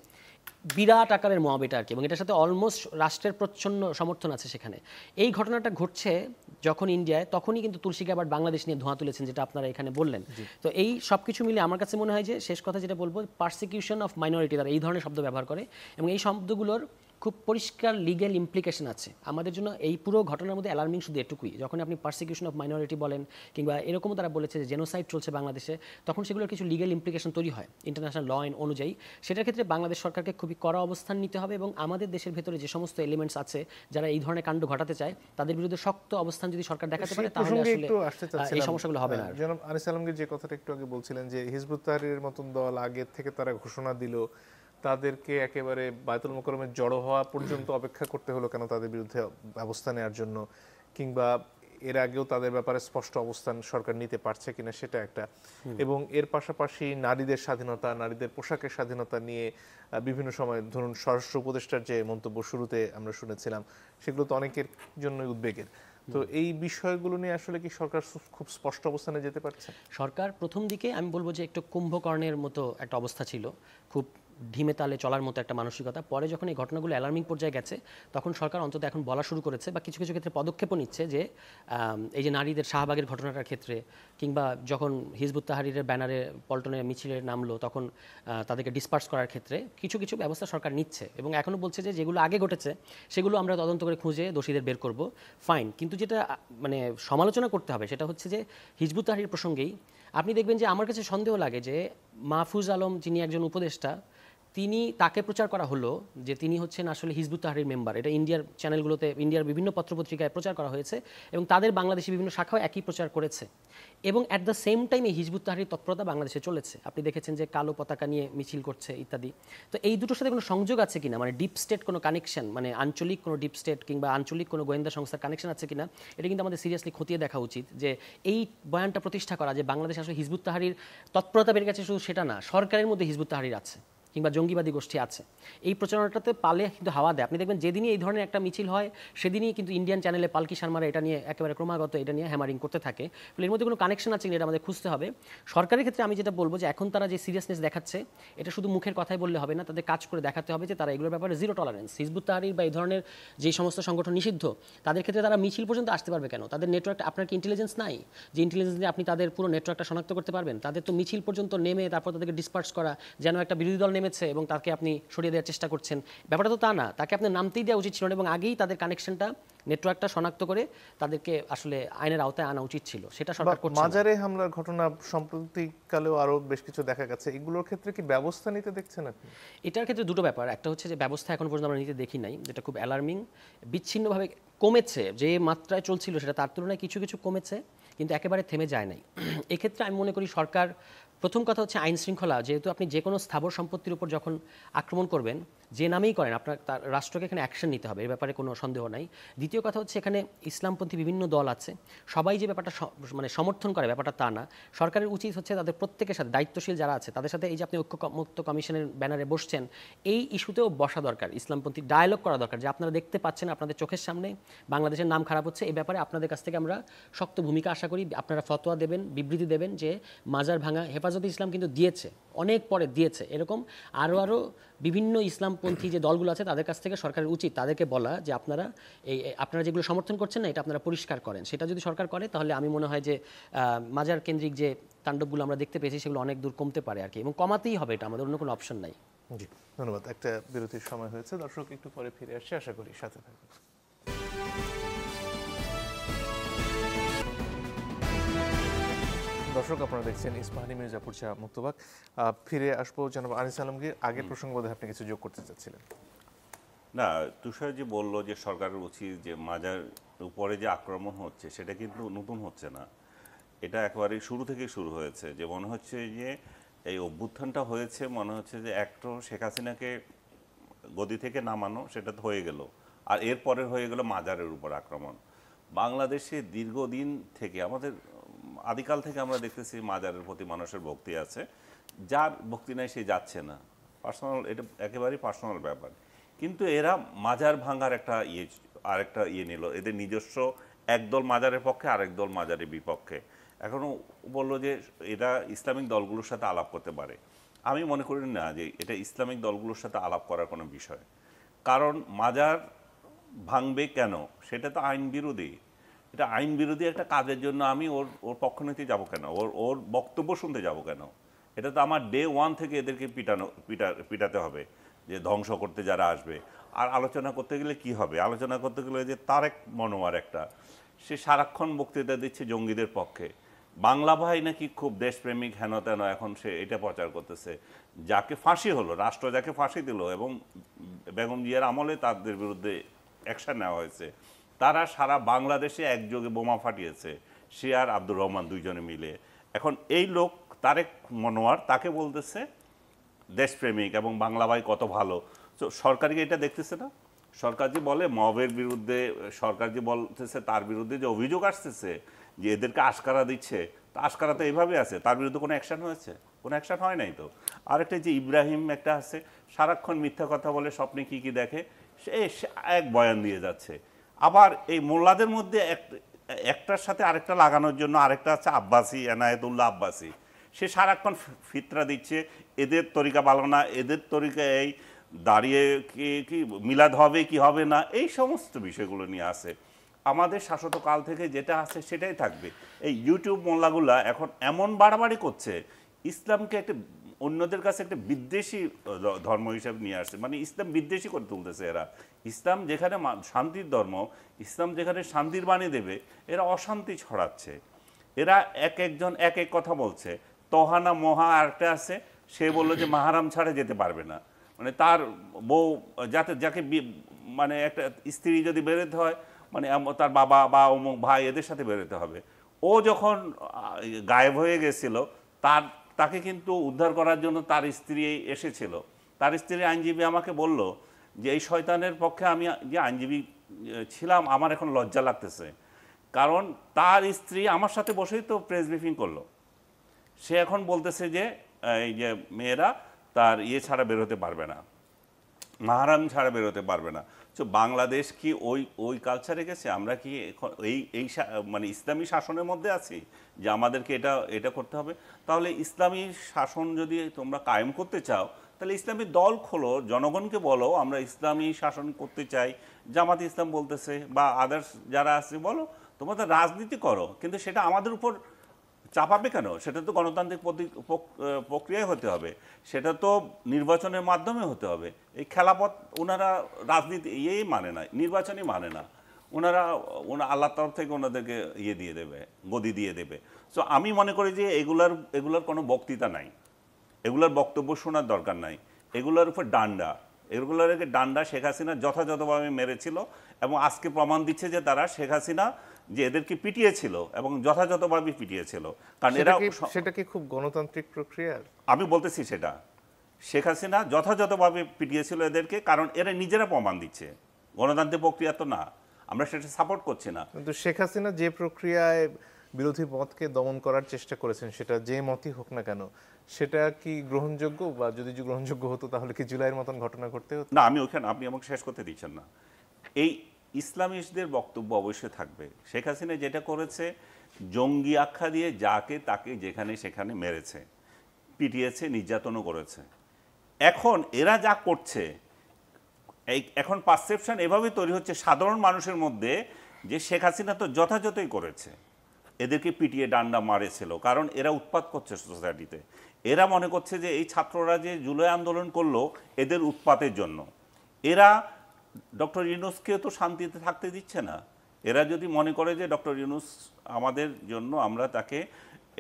বিরাট আকারের মব এটা আর কি, এবং এটার সাথে অলমোস্ট রাষ্ট্রের প্রচ্ছন্ন সমর্থন আছে সেখানে। এই ঘটনাটা ঘটছে যখন ইন্ডিয়ায়, তখনই কিন্তু তুলসী গ্যাবার্ড বাংলাদেশ নিয়ে ধোঁয়া তুলেছেন, যেটা আপনারা এখানে বললেন। তো এই সব কিছু মিলে আমার কাছে মনে হয় যে শেষ কথা যেটা বলবো, পারসিকিউশন অফ মাইনরিটি, তারা এই ধরনের শব্দ ব্যবহার করে এবং এই শব্দগুলোর খুব পরিষ্কার লিগ্যাল ইমপ্লিকেশন আছে আমাদের জন্য। এই পুরো ঘটনার মধ্যে অ্যালার্মিং শুধু এটুকুই, যখন আপনি পারসিকিউশন অফ মাইনরিটি বলেন কিংবা এরকমও তারা বলেছে যে জেনোসাইড চলছে বাংলাদেশে, তখন সেগুলোর কিছু লিগ্যাল ইমপ্লিকেশন তৈরি হয় ইন্টারন্যাশনাল ল অনুযায়ী। সেটার ক্ষেত্রে বাংলাদেশ সরকারকে খুবই কড়া অবস্থান নিতে হবে এবং আমাদের দেশের ভেতরে যে সমস্ত এলিমেন্টস আছে যারা এই ধরনের কাণ্ড ঘটাতে চায়, তাদের বিরুদ্ধে শক্ত অবস্থান যদি সরকার দেখাতে পারে, তাহলে আসলে এই সমস্যাগুলো হবে না। জনাব আনিস আলমগীর যে কথাটা একটু আগে বলছিলেন যে হিজবুত তাহরীরের মতন দল আগের থেকে তারা ঘোষণা দিল, তাদেরকে একেবারে বায়তুল মোকাররমে জড়ো হওয়া পর্যন্ত অপেক্ষা করতে হলো কেন তাদের বিরুদ্ধে ব্যবস্থা নেওয়ার জন্য, কিংবা এর আগেও তাদের ব্যাপারে স্পষ্ট অবস্থান সরকার নিতে পারছে কিনা সেটা একটা। এবং এর পাশাপাশি নারীদের স্বাধীনতা, নারীদের পোশাকের স্বাধীনতা নিয়ে বিভিন্ন সময় ধরুন স্বরাষ্ট্র উপদেষ্টার যে মন্তব্য শুরুতে আমরা শুনেছিলাম, সেগুলো তো অনেকের জন্যই উদ্বেগের। তো এই বিষয়গুলো নিয়ে আসলে কি সরকার খুব স্পষ্ট অবস্থানে যেতে পারছে? সরকার প্রথম দিকে আমি বলবো যে একটু কুম্ভকর্ণের মতো একটা অবস্থা ছিল, খুব ঢিমে তালে চলার মতো একটা মানসিকতা। পরে যখন এই ঘটনাগুলো অ্যালার্মিং পর্যায়ে গেছে, তখন সরকার অন্তত এখন বলা শুরু করেছে বা কিছু কিছু ক্ষেত্রে পদক্ষেপও নিচ্ছে যে এই যে নারীদের শাহবাগের ঘটনাটার ক্ষেত্রে, কিংবা যখন হিজবুত তাহরীরের ব্যানারে পল্টনের মিছিলে নামলো, তখন তাদেরকে ডিসপার্স করার ক্ষেত্রে কিছু কিছু ব্যবস্থা সরকার নিচ্ছে এবং এখনও বলছে যে যেগুলো আগে ঘটেছে সেগুলো আমরা তদন্ত করে খুঁজে দোষীদের বের করব, ফাইন। কিন্তু যেটা মানে সমালোচনা করতে হবে সেটা হচ্ছে যে হিজবুত তাহরীর প্রসঙ্গেই আপনি দেখবেন যে আমার কাছে সন্দেহ লাগে যে মাহফুজ আলম, যিনি একজন উপদেষ্টা, তাকে প্রচার করা হলো যে তিনি হচ্ছেন আসলে হিজবুত তাহরির মেম্বার। এটা ইন্ডিয়ার চ্যানেলগুলোতে, ইন্ডিয়ার বিভিন্ন পত্রপত্রিকায় প্রচার করা হয়েছে এবং তাদের বাংলাদেশি বিভিন্ন শাখাও একই প্রচার করেছে। এবং অ্যাট দ্য সেম টাইম এই হিজবুত তাহরির তৎপরতা বাংলাদেশে চলেছে। আপনি দেখেছেন যে কালো পতাকা নিয়ে মিছিল করছে ইত্যাদি। তো এই দুটোর সাথে কোনো সংযোগ আছে কিনা, মানে ডিপ স্টেট কোনো কানেকশন, মানে আঞ্চলিক কোনো ডিপ স্টেট কিংবা আঞ্চলিক কোনো গোয়েন্দা সংস্থার কানেকশন আছে কিনা, এটা কিন্তু আমাদের সিরিয়াসলি খতিয়ে দেখা উচিত। যে এই বয়ানটা প্রতিষ্ঠা করা যে বাংলাদেশে আসলে হিজবুত তাহরির তৎপরতা বেড়ে গেছে, শুধু সেটা না, সরকারের মধ্যে হিজবুত তাহরির আছে কিংবা জঙ্গিবাদী গোষ্ঠী আছে, এই প্রচারণাটাতে পালে কিন্তু হাওয়া দেয়। আপনি দেখবেন যেদিনই এই ধরনের একটা মিছিল হয় সেদিনই কিন্তু ইন্ডিয়ান চ্যানেলে পালকি শর্মারা এটা নিয়ে একেবারে ক্রমাগত এটা নিয়ে হ্যামারিং করতে থাকে। এর মধ্যে কোনো কানেকশন আছে কিনা এটা আমাদের খুঁজতে হবে। সরকারের ক্ষেত্রে আমি যেটা বলবো যে এখন তারা যে সিরিয়াসনেস দেখাচ্ছে এটা শুধু মুখের কথাই বললে হবে না, তাদের কাজ করে দেখাতে হবে যে তারা এগুলোর ব্যাপারে জিরো টলারেন্স। হিজবুত তাহরির বা এই ধরনের যে সমস্ত সংগঠন নিষিদ্ধ তাদের ক্ষেত্রে তারা মিছিল পর্যন্ত আসতে পারবে কেন? তাদের নেটওয়ার্ক, আপনার কি ইন্টেলিজেন্স নাই যে ইন্টেলিজেন্স দিয়ে আপনি তাদের পুরো নেটওয়ার্কটা শনাক্ত করতে পারবেন? তাদের তো মিছিল পর্যন্ত নেমে তারপর তাদেরকে ডিসপার্স করা, যেন একটা বিরোধী দল নেমেছে এবং তাকে আপনি সরিয়ে দেওয়ার চেষ্টা করছেন, ব্যাপারটা তো তা না। তাকে আপনার নামতেই দেওয়া উচিত ছিল না এবং আগেই তাদের কানেকশনটা, নেটওয়ার্কটা শনাক্ত করে তাদেরকে আসলে আইনের আওতায় আনা উচিত ছিল, সেটা সরকার করছে না। মাজারে হামলার ঘটনা সাম্প্রতিককালেও আরো বেশ কিছু দেখা গেছে, এগুলোর ক্ষেত্রে কি ব্যবস্থা নিতে দেখছেন আপনি? এটার ক্ষেত্রে দুটো ব্যাপার, একটা হচ্ছে যে ব্যবস্থা এখন পর্যন্ত আমরা নিতে দেখি নাই, যেটা খুব অ্যালার্মিং। বিচ্ছিন্নভাবে কমেছে, যে মাত্রায় চলছিল সেটা তার তুলনায় কিছু কিছু কমেছে, কিন্তু একেবারে থেমে যায় নাই। এক্ষেত্রে আমি মনে করি সরকার, প্রথম কথা হচ্ছে আইন শৃঙ্খলা, যেহেতু আপনি যে কোনো স্থাবর সম্পত্তির উপর যখন আক্রমণ করবেন, যে নামেই করেন, আপনার তার রাষ্ট্রকে এখানে অ্যাকশন নিতে হবে, এ ব্যাপারে কোনো সন্দেহ নাই। দ্বিতীয় কথা হচ্ছে এখানে ইসলামপন্থী বিভিন্ন দল আছে, সবাই যে ব্যাপারটা মানে সমর্থন করে ব্যাপারটা তা না। সরকারের উচিত হচ্ছে তাদের প্রত্যেকের সাথে, দায়িত্বশীল যারা আছে তাদের সাথে, এই যে আপনি ঐক্যমুক্ত কমিশনের ব্যানারে বসছেন, এই ইস্যুতেও বসা দরকার, ইসলামপন্থী ডায়ালগ করা দরকার, যে আপনারা দেখতে পাচ্ছেন আপনাদের চোখের সামনে বাংলাদেশের নাম খারাপ হচ্ছে, এই ব্যাপারে আপনাদের কাছ থেকে আমরা শক্ত ভূমিকা আশা করি। আপনারা ফতোয়া দেবেন, বিবৃতি দেবেন যে মাজার ভাঙা, হেফাজতে ইসলাম কিন্তু দিয়েছে, অনেক পরে দিয়েছে, এরকম আরও বিভিন্ন ইসলামপন্থী যে দলগুলো আছে তাদের কাছ থেকে সরকারের উচিত তাদেরকে বলা যে আপনারা যেগুলো সমর্থন করছেন না, এটা আপনারা পরিষ্কার করেন। সেটা যদি সরকার করে তাহলে আমি মনে হয় যে মাজার কেন্দ্রিক যে তাণ্ডবগুলো আমরা দেখতে পেয়েছি সেগুলো অনেক দূর কমতে পারে আর কি, এবং কমাতেই হবে, এটা আমাদের অন্য কোনো অপশন নাই। জি, ধন্যবাদ। একটা বিরতির সময় হয়েছে, দর্শক একটু পরে ফিরে আসছে, আশা করি সাথে থাকবেন। দর্শক, আপনারা দেখছেন ইস্পাহানি মির্জাপুর চা মুক্তবাক। ফিরে আসবো জনাব আনিস আলমগীর, আগের প্রসঙ্গ বোধহয় আপনি কিছু যোগ করতে চাচ্ছিলেন। না, তুষার যে বললো যে সরকারের উচিত যে মাজার উপরে যে আক্রমণ হচ্ছে সেটা কিন্তু নতুন হচ্ছে না, এটা একেবারে শুরু থেকেই শুরু হয়েছে। যে মনে হচ্ছে যে এই অভ্যুত্থানটা হয়েছে, মনে হচ্ছে যে একটা শেখ হাসিনাকে গদি থেকে নামানো, সেটা তো হয়ে গেল, আর এরপরে হয়ে গেল মাজারের উপর আক্রমণ। বাংলাদেশে দীর্ঘদিন থেকে, আমাদের আদিকাল থেকে আমরা দেখতেছি মাজারের প্রতি মানুষের ভক্তি আছে, যার ভক্তি নাই সে যাচ্ছে না, পার্সোনাল, এটা একেবারেই পার্সোনাল ব্যাপার। কিন্তু এরা মাজার ভাঙার একটা আরেকটা নিল, এদের নিজস্ব একদল মাজারের পক্ষে, আরেক দল মাজারের বিপক্ষে। এখনও বললো যে এরা ইসলামিক দলগুলোর সাথে আলাপ করতে পারে। আমি মনে করি না যে এটা ইসলামিক দলগুলোর সাথে আলাপ করার কোনো বিষয়, কারণ মাজার ভাঙবে কেন, সেটা তো আইন বিরোধী। এটা আইন বিরোধী একটা কাজের জন্য আমি ওর পক্ষ নিতে যাবো কেন, ওর বক্তব্য শুনতে যাব কেন? এটা তো আমার ডে ওয়ান থেকে এদেরকে পিটাতে হবে, যে ধ্বংস করতে যারা আসবে। আর আলোচনা করতে গেলে কি হবে? আলোচনা করতে গেলে যে তারেক মনোয়ার একটা, সে সারাক্ষণ বক্তৃতা দিচ্ছে জঙ্গিদের পক্ষে। বাংলা ভাই নাকি খুব দেশপ্রেমিক, হেন তেন, এখন সে এটা প্রচার করতেছে। যাকে ফাঁসি হলো, রাষ্ট্র যাকে ফাঁসি দিল এবং বেগম জিয়ার আমলে তাদের বিরুদ্ধে অ্যাকশন নেওয়া হয়েছে, তারা সারা বাংলাদেশে একযোগে বোমা ফাটিয়েছে, সে আর আব্দুর রহমান দুইজনে মিলে। এখন এই লোক তারেক মনোয়ার তাকে বলতেছে দেশপ্রেমিক এবং বাংলা ভাই কত ভালো। তো সরকারকে এটা দেখতেছে না? সরকার যে বলে মবের বিরুদ্ধে, সরকার যে বলতেছে তার বিরুদ্ধে যে অভিযোগ আসতেছে যে এদেরকে আশকারা দিচ্ছে, তা আশকারা তো এইভাবে আছে, তার বিরুদ্ধে কোনো অ্যাকশন হয়েছে? কোনো অ্যাকশন হয় নাই তো। আরেকটা যে ইব্রাহিম একটা আছে, সারাক্ষণ মিথ্যা কথা বলে, স্বপ্নে কি কি দেখে, সে এক বয়ান দিয়ে যাচ্ছে। আবার এই মোল্লাদের মধ্যে একটার সাথে আরেকটা লাগানোর জন্য আরেকটা আছে আব্বাসী, এনায়েতুল্লাহ আব্বাসী, সে সারাক্ষণ ফিতরা দিচ্ছে, এদের তরিকা ভালো না, এদের তরিকা এই দাঁড়িয়ে কি মিলাদ হবে কি হবে না, এই সমস্ত বিষয়গুলো নিয়ে আসে। আমাদের শাশ্বত কাল থেকে যেটা আছে সেটাই থাকবে। এই ইউটিউব মোল্লাগুলা এখন এমন বাড়াবাড়ি করছে, ইসলামকে একটা অন্যদের কাছে একটা বিদ্বেষী ধর্ম হিসেবে নিয়ে আসছে, মানে ইসলাম বিদ্বেষী করে তুলতেছে এরা। ইসলাম যেখানে শান্তির ধর্ম, ইসলাম যেখানে শান্তির বাণী দেবে, এরা অশান্তি ছড়াচ্ছে। এরা একজন এক এক কথা বলছে। তহানা মহা আরেকটা আছে, সে বললো যে মাহারাম ছাড়া যেতে পারবে না। মানে তার বউ যাকে মানে একটা স্ত্রী যদি বেরোতে হয় মানে তার বাবা বা অমুক ভাই এদের সাথে বেরোতে হবে। ও যখন গায়েব হয়ে গেছিল তাকে কিন্তু উদ্ধার করার জন্য তার স্ত্রী এসেছিল। তার স্ত্রীর আইনজীবী আমাকে বলল যে এই শয়তানের পক্ষে আমি যে আইনজীবী ছিলাম আমার এখন লজ্জা লাগতেছে, কারণ তার স্ত্রী আমার সাথে বসেই তো প্রেস ব্রিফিং করলো। সে এখন বলতেছে যে এই যে মেয়েরা তার ছাড়া বেরোতে পারবে না, মাহারাম ছাড়া বেরোতে পারবে না। তো বাংলাদেশ কি ওই কালচারে গেছে? আমরা কি এখন এই মানে ইসলামী শাসনের মধ্যে আছি যে আমাদেরকে এটা করতে হবে? তাহলে ইসলামী শাসন যদি তোমরা কায়েম করতে চাও তাহলে ইসলামী দল খোলো, জনগণকে বলো আমরা ইসলামী শাসন করতে চাই। জামাত ইসলাম বলতেছে বা আদার্স যারা আছে বলো তোমাদের রাজনীতি করো, কিন্তু সেটা আমাদের উপর চাপাবে কেন? সেটা তো গণতান্ত্রিক প্রক্রিয়ায় হতে হবে, সেটা তো নির্বাচনের মাধ্যমে হতে হবে। এই খেলাপথ ওনারা রাজনীতি মানে না, নির্বাচনই মানে না। ওনারা আল্লাহর তরফ থেকে ওনাদেরকে দিয়ে দেবে, গদি দিয়ে দেবে। সো আমি মনে করি যে এগুলার কোনো বক্তৃতা নাই, এগুলার বক্তব্য শোনার দরকার নাই। এগুলোর উপর ডান্ডা শেখ হাসিনা যথাযথভাবে মেরেছিল এবং আজকে প্রমাণ দিচ্ছে যে তারা শেখ হাসিনা যে এদেরকে পিটিয়েছিল এবং যথাযথভাবে পিটিয়েছিল। কারণ সেটা কি খুব গণতান্ত্রিক প্রক্রিয়া? আমি বলতেছি সেটা শেখ হাসিনা যথাযথভাবে পিটিয়েছিল এদেরকে, কারণ এরা নিজেরা প্রমাণ দিচ্ছে। গণতান্ত্রিক প্রক্রিয়া তো না, আমরা সেটা সাপোর্ট করছি না। কিন্তু শেখ হাসিনা যে প্রক্রিয়ায় বিরোধী মতকে দমন করার চেষ্টা করেছেন, সেটা যে মতই হোক না কেন, সেটা কি গ্রহণযোগ্য? বা যদি গ্রহণযোগ্য হতো তাহলে কি জুলাইয়ের মতন ঘটনা ঘটতে হতো না? আপনি আমাকে শেষ করতে দিচ্ছেন না। এই ইসলামিস্টদের বক্তব্য অবশ্যই থাকবে। শেখ হাসিনা যেটা করেছে জঙ্গি আখ্যা দিয়ে যাকে তাকে যেখানে সেখানে মেরেছে, পিটিয়েছে, নির্যাতনও করেছে। এখন এরা যা করছে, এখন পারসেপশন এভাবে তৈরি হচ্ছে সাধারণ মানুষের মধ্যে যে শেখ হাসিনা তো যথাযথই করেছে, এদেরকে পিটিয়ে ডান্ডা মারেছিল, কারণ এরা উৎপাত করছে সোসাইটিতে। এরা মনে করছে যে এই ছাত্ররা যে জুলাই আন্দোলন করলো এদের উৎপাতের জন্য। এরা ডক্টর ইউনূসকেও তো শান্তিতে থাকতে দিচ্ছে না। এরা যদি মনে করে যে ডক্টর ইউনূস আমাদের জন্য, আমরা তাকে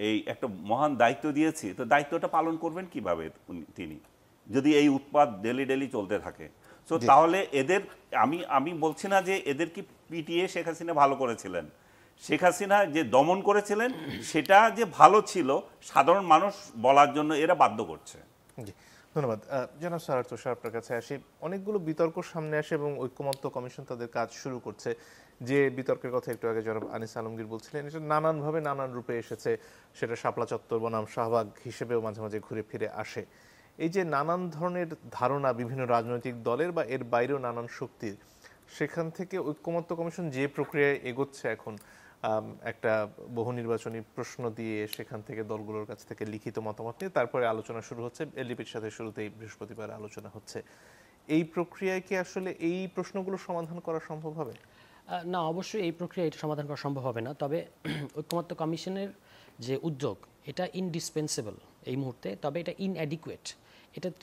এই একটা মহান দায়িত্ব দিয়েছি, তো দায়িত্বটা পালন করবেন কিভাবে তিনি, যদি এই উৎপাত ডেলি চলতে থাকে? সো তাহলে এদের আমি বলছি না যে এদেরকে পিটিয়ে শেখ হাসিনা ভালো করেছিলেন। শেখ হাসিনা যে দমন করেছিলেন সেটা যে ভালো ছিল সাধারণ মানুষ বলার জন্য এরা বাধ্য করছে। জি, ধন্যবাদ। জনাব সারার তুষার, আপনার কাছে আসি। অনেকগুলো বিতর্ক সামনে আসে এবং ঐক্যমত্য কমিশন তাদের কাজ শুরু করছে। যে বিতর্কের কথা একটু আগে জনাব আনিস আলমগীর বলছিলেন, এটা নানানভাবে নানান রূপে এসেছে। সেটা শাপলা চত্বর বনাম শাহবাগ হিসেবেও মাঝে মাঝে ঘুরে ফিরে আসে। এই যে নানান ধরনের ধারণা বিভিন্ন রাজনৈতিক দলের বা এর বাইরেও নানান শক্তির, সেখান থেকে ঐক্যমত্য কমিশন যে প্রক্রিয়ায় এগোচ্ছে এখন, একটা বহু নির্বাচনী প্রশ্ন দিয়ে সেখান থেকে দলগুলোর কাছ থেকে লিখিত মতামত নিয়ে তারপরে আলোচনা শুরু হচ্ছে। এলডিপির সাথে শুরুতেই বৃহস্পতিবার আলোচনা হচ্ছে। এই প্রক্রিয়ায় কি আসলে এই প্রশ্নগুলো সমাধান করা সম্ভব হবে? না, অবশ্যই এই প্রক্রিয়া এটা সমাধান করা সম্ভব হবে না। তবে ঐক্যমত্য কমিশনের যে উদ্যোগ, এটা ইনডিসপেন্সেবল এই মুহূর্তে, তবে এটা ইনঅ্যাডিকুয়েট।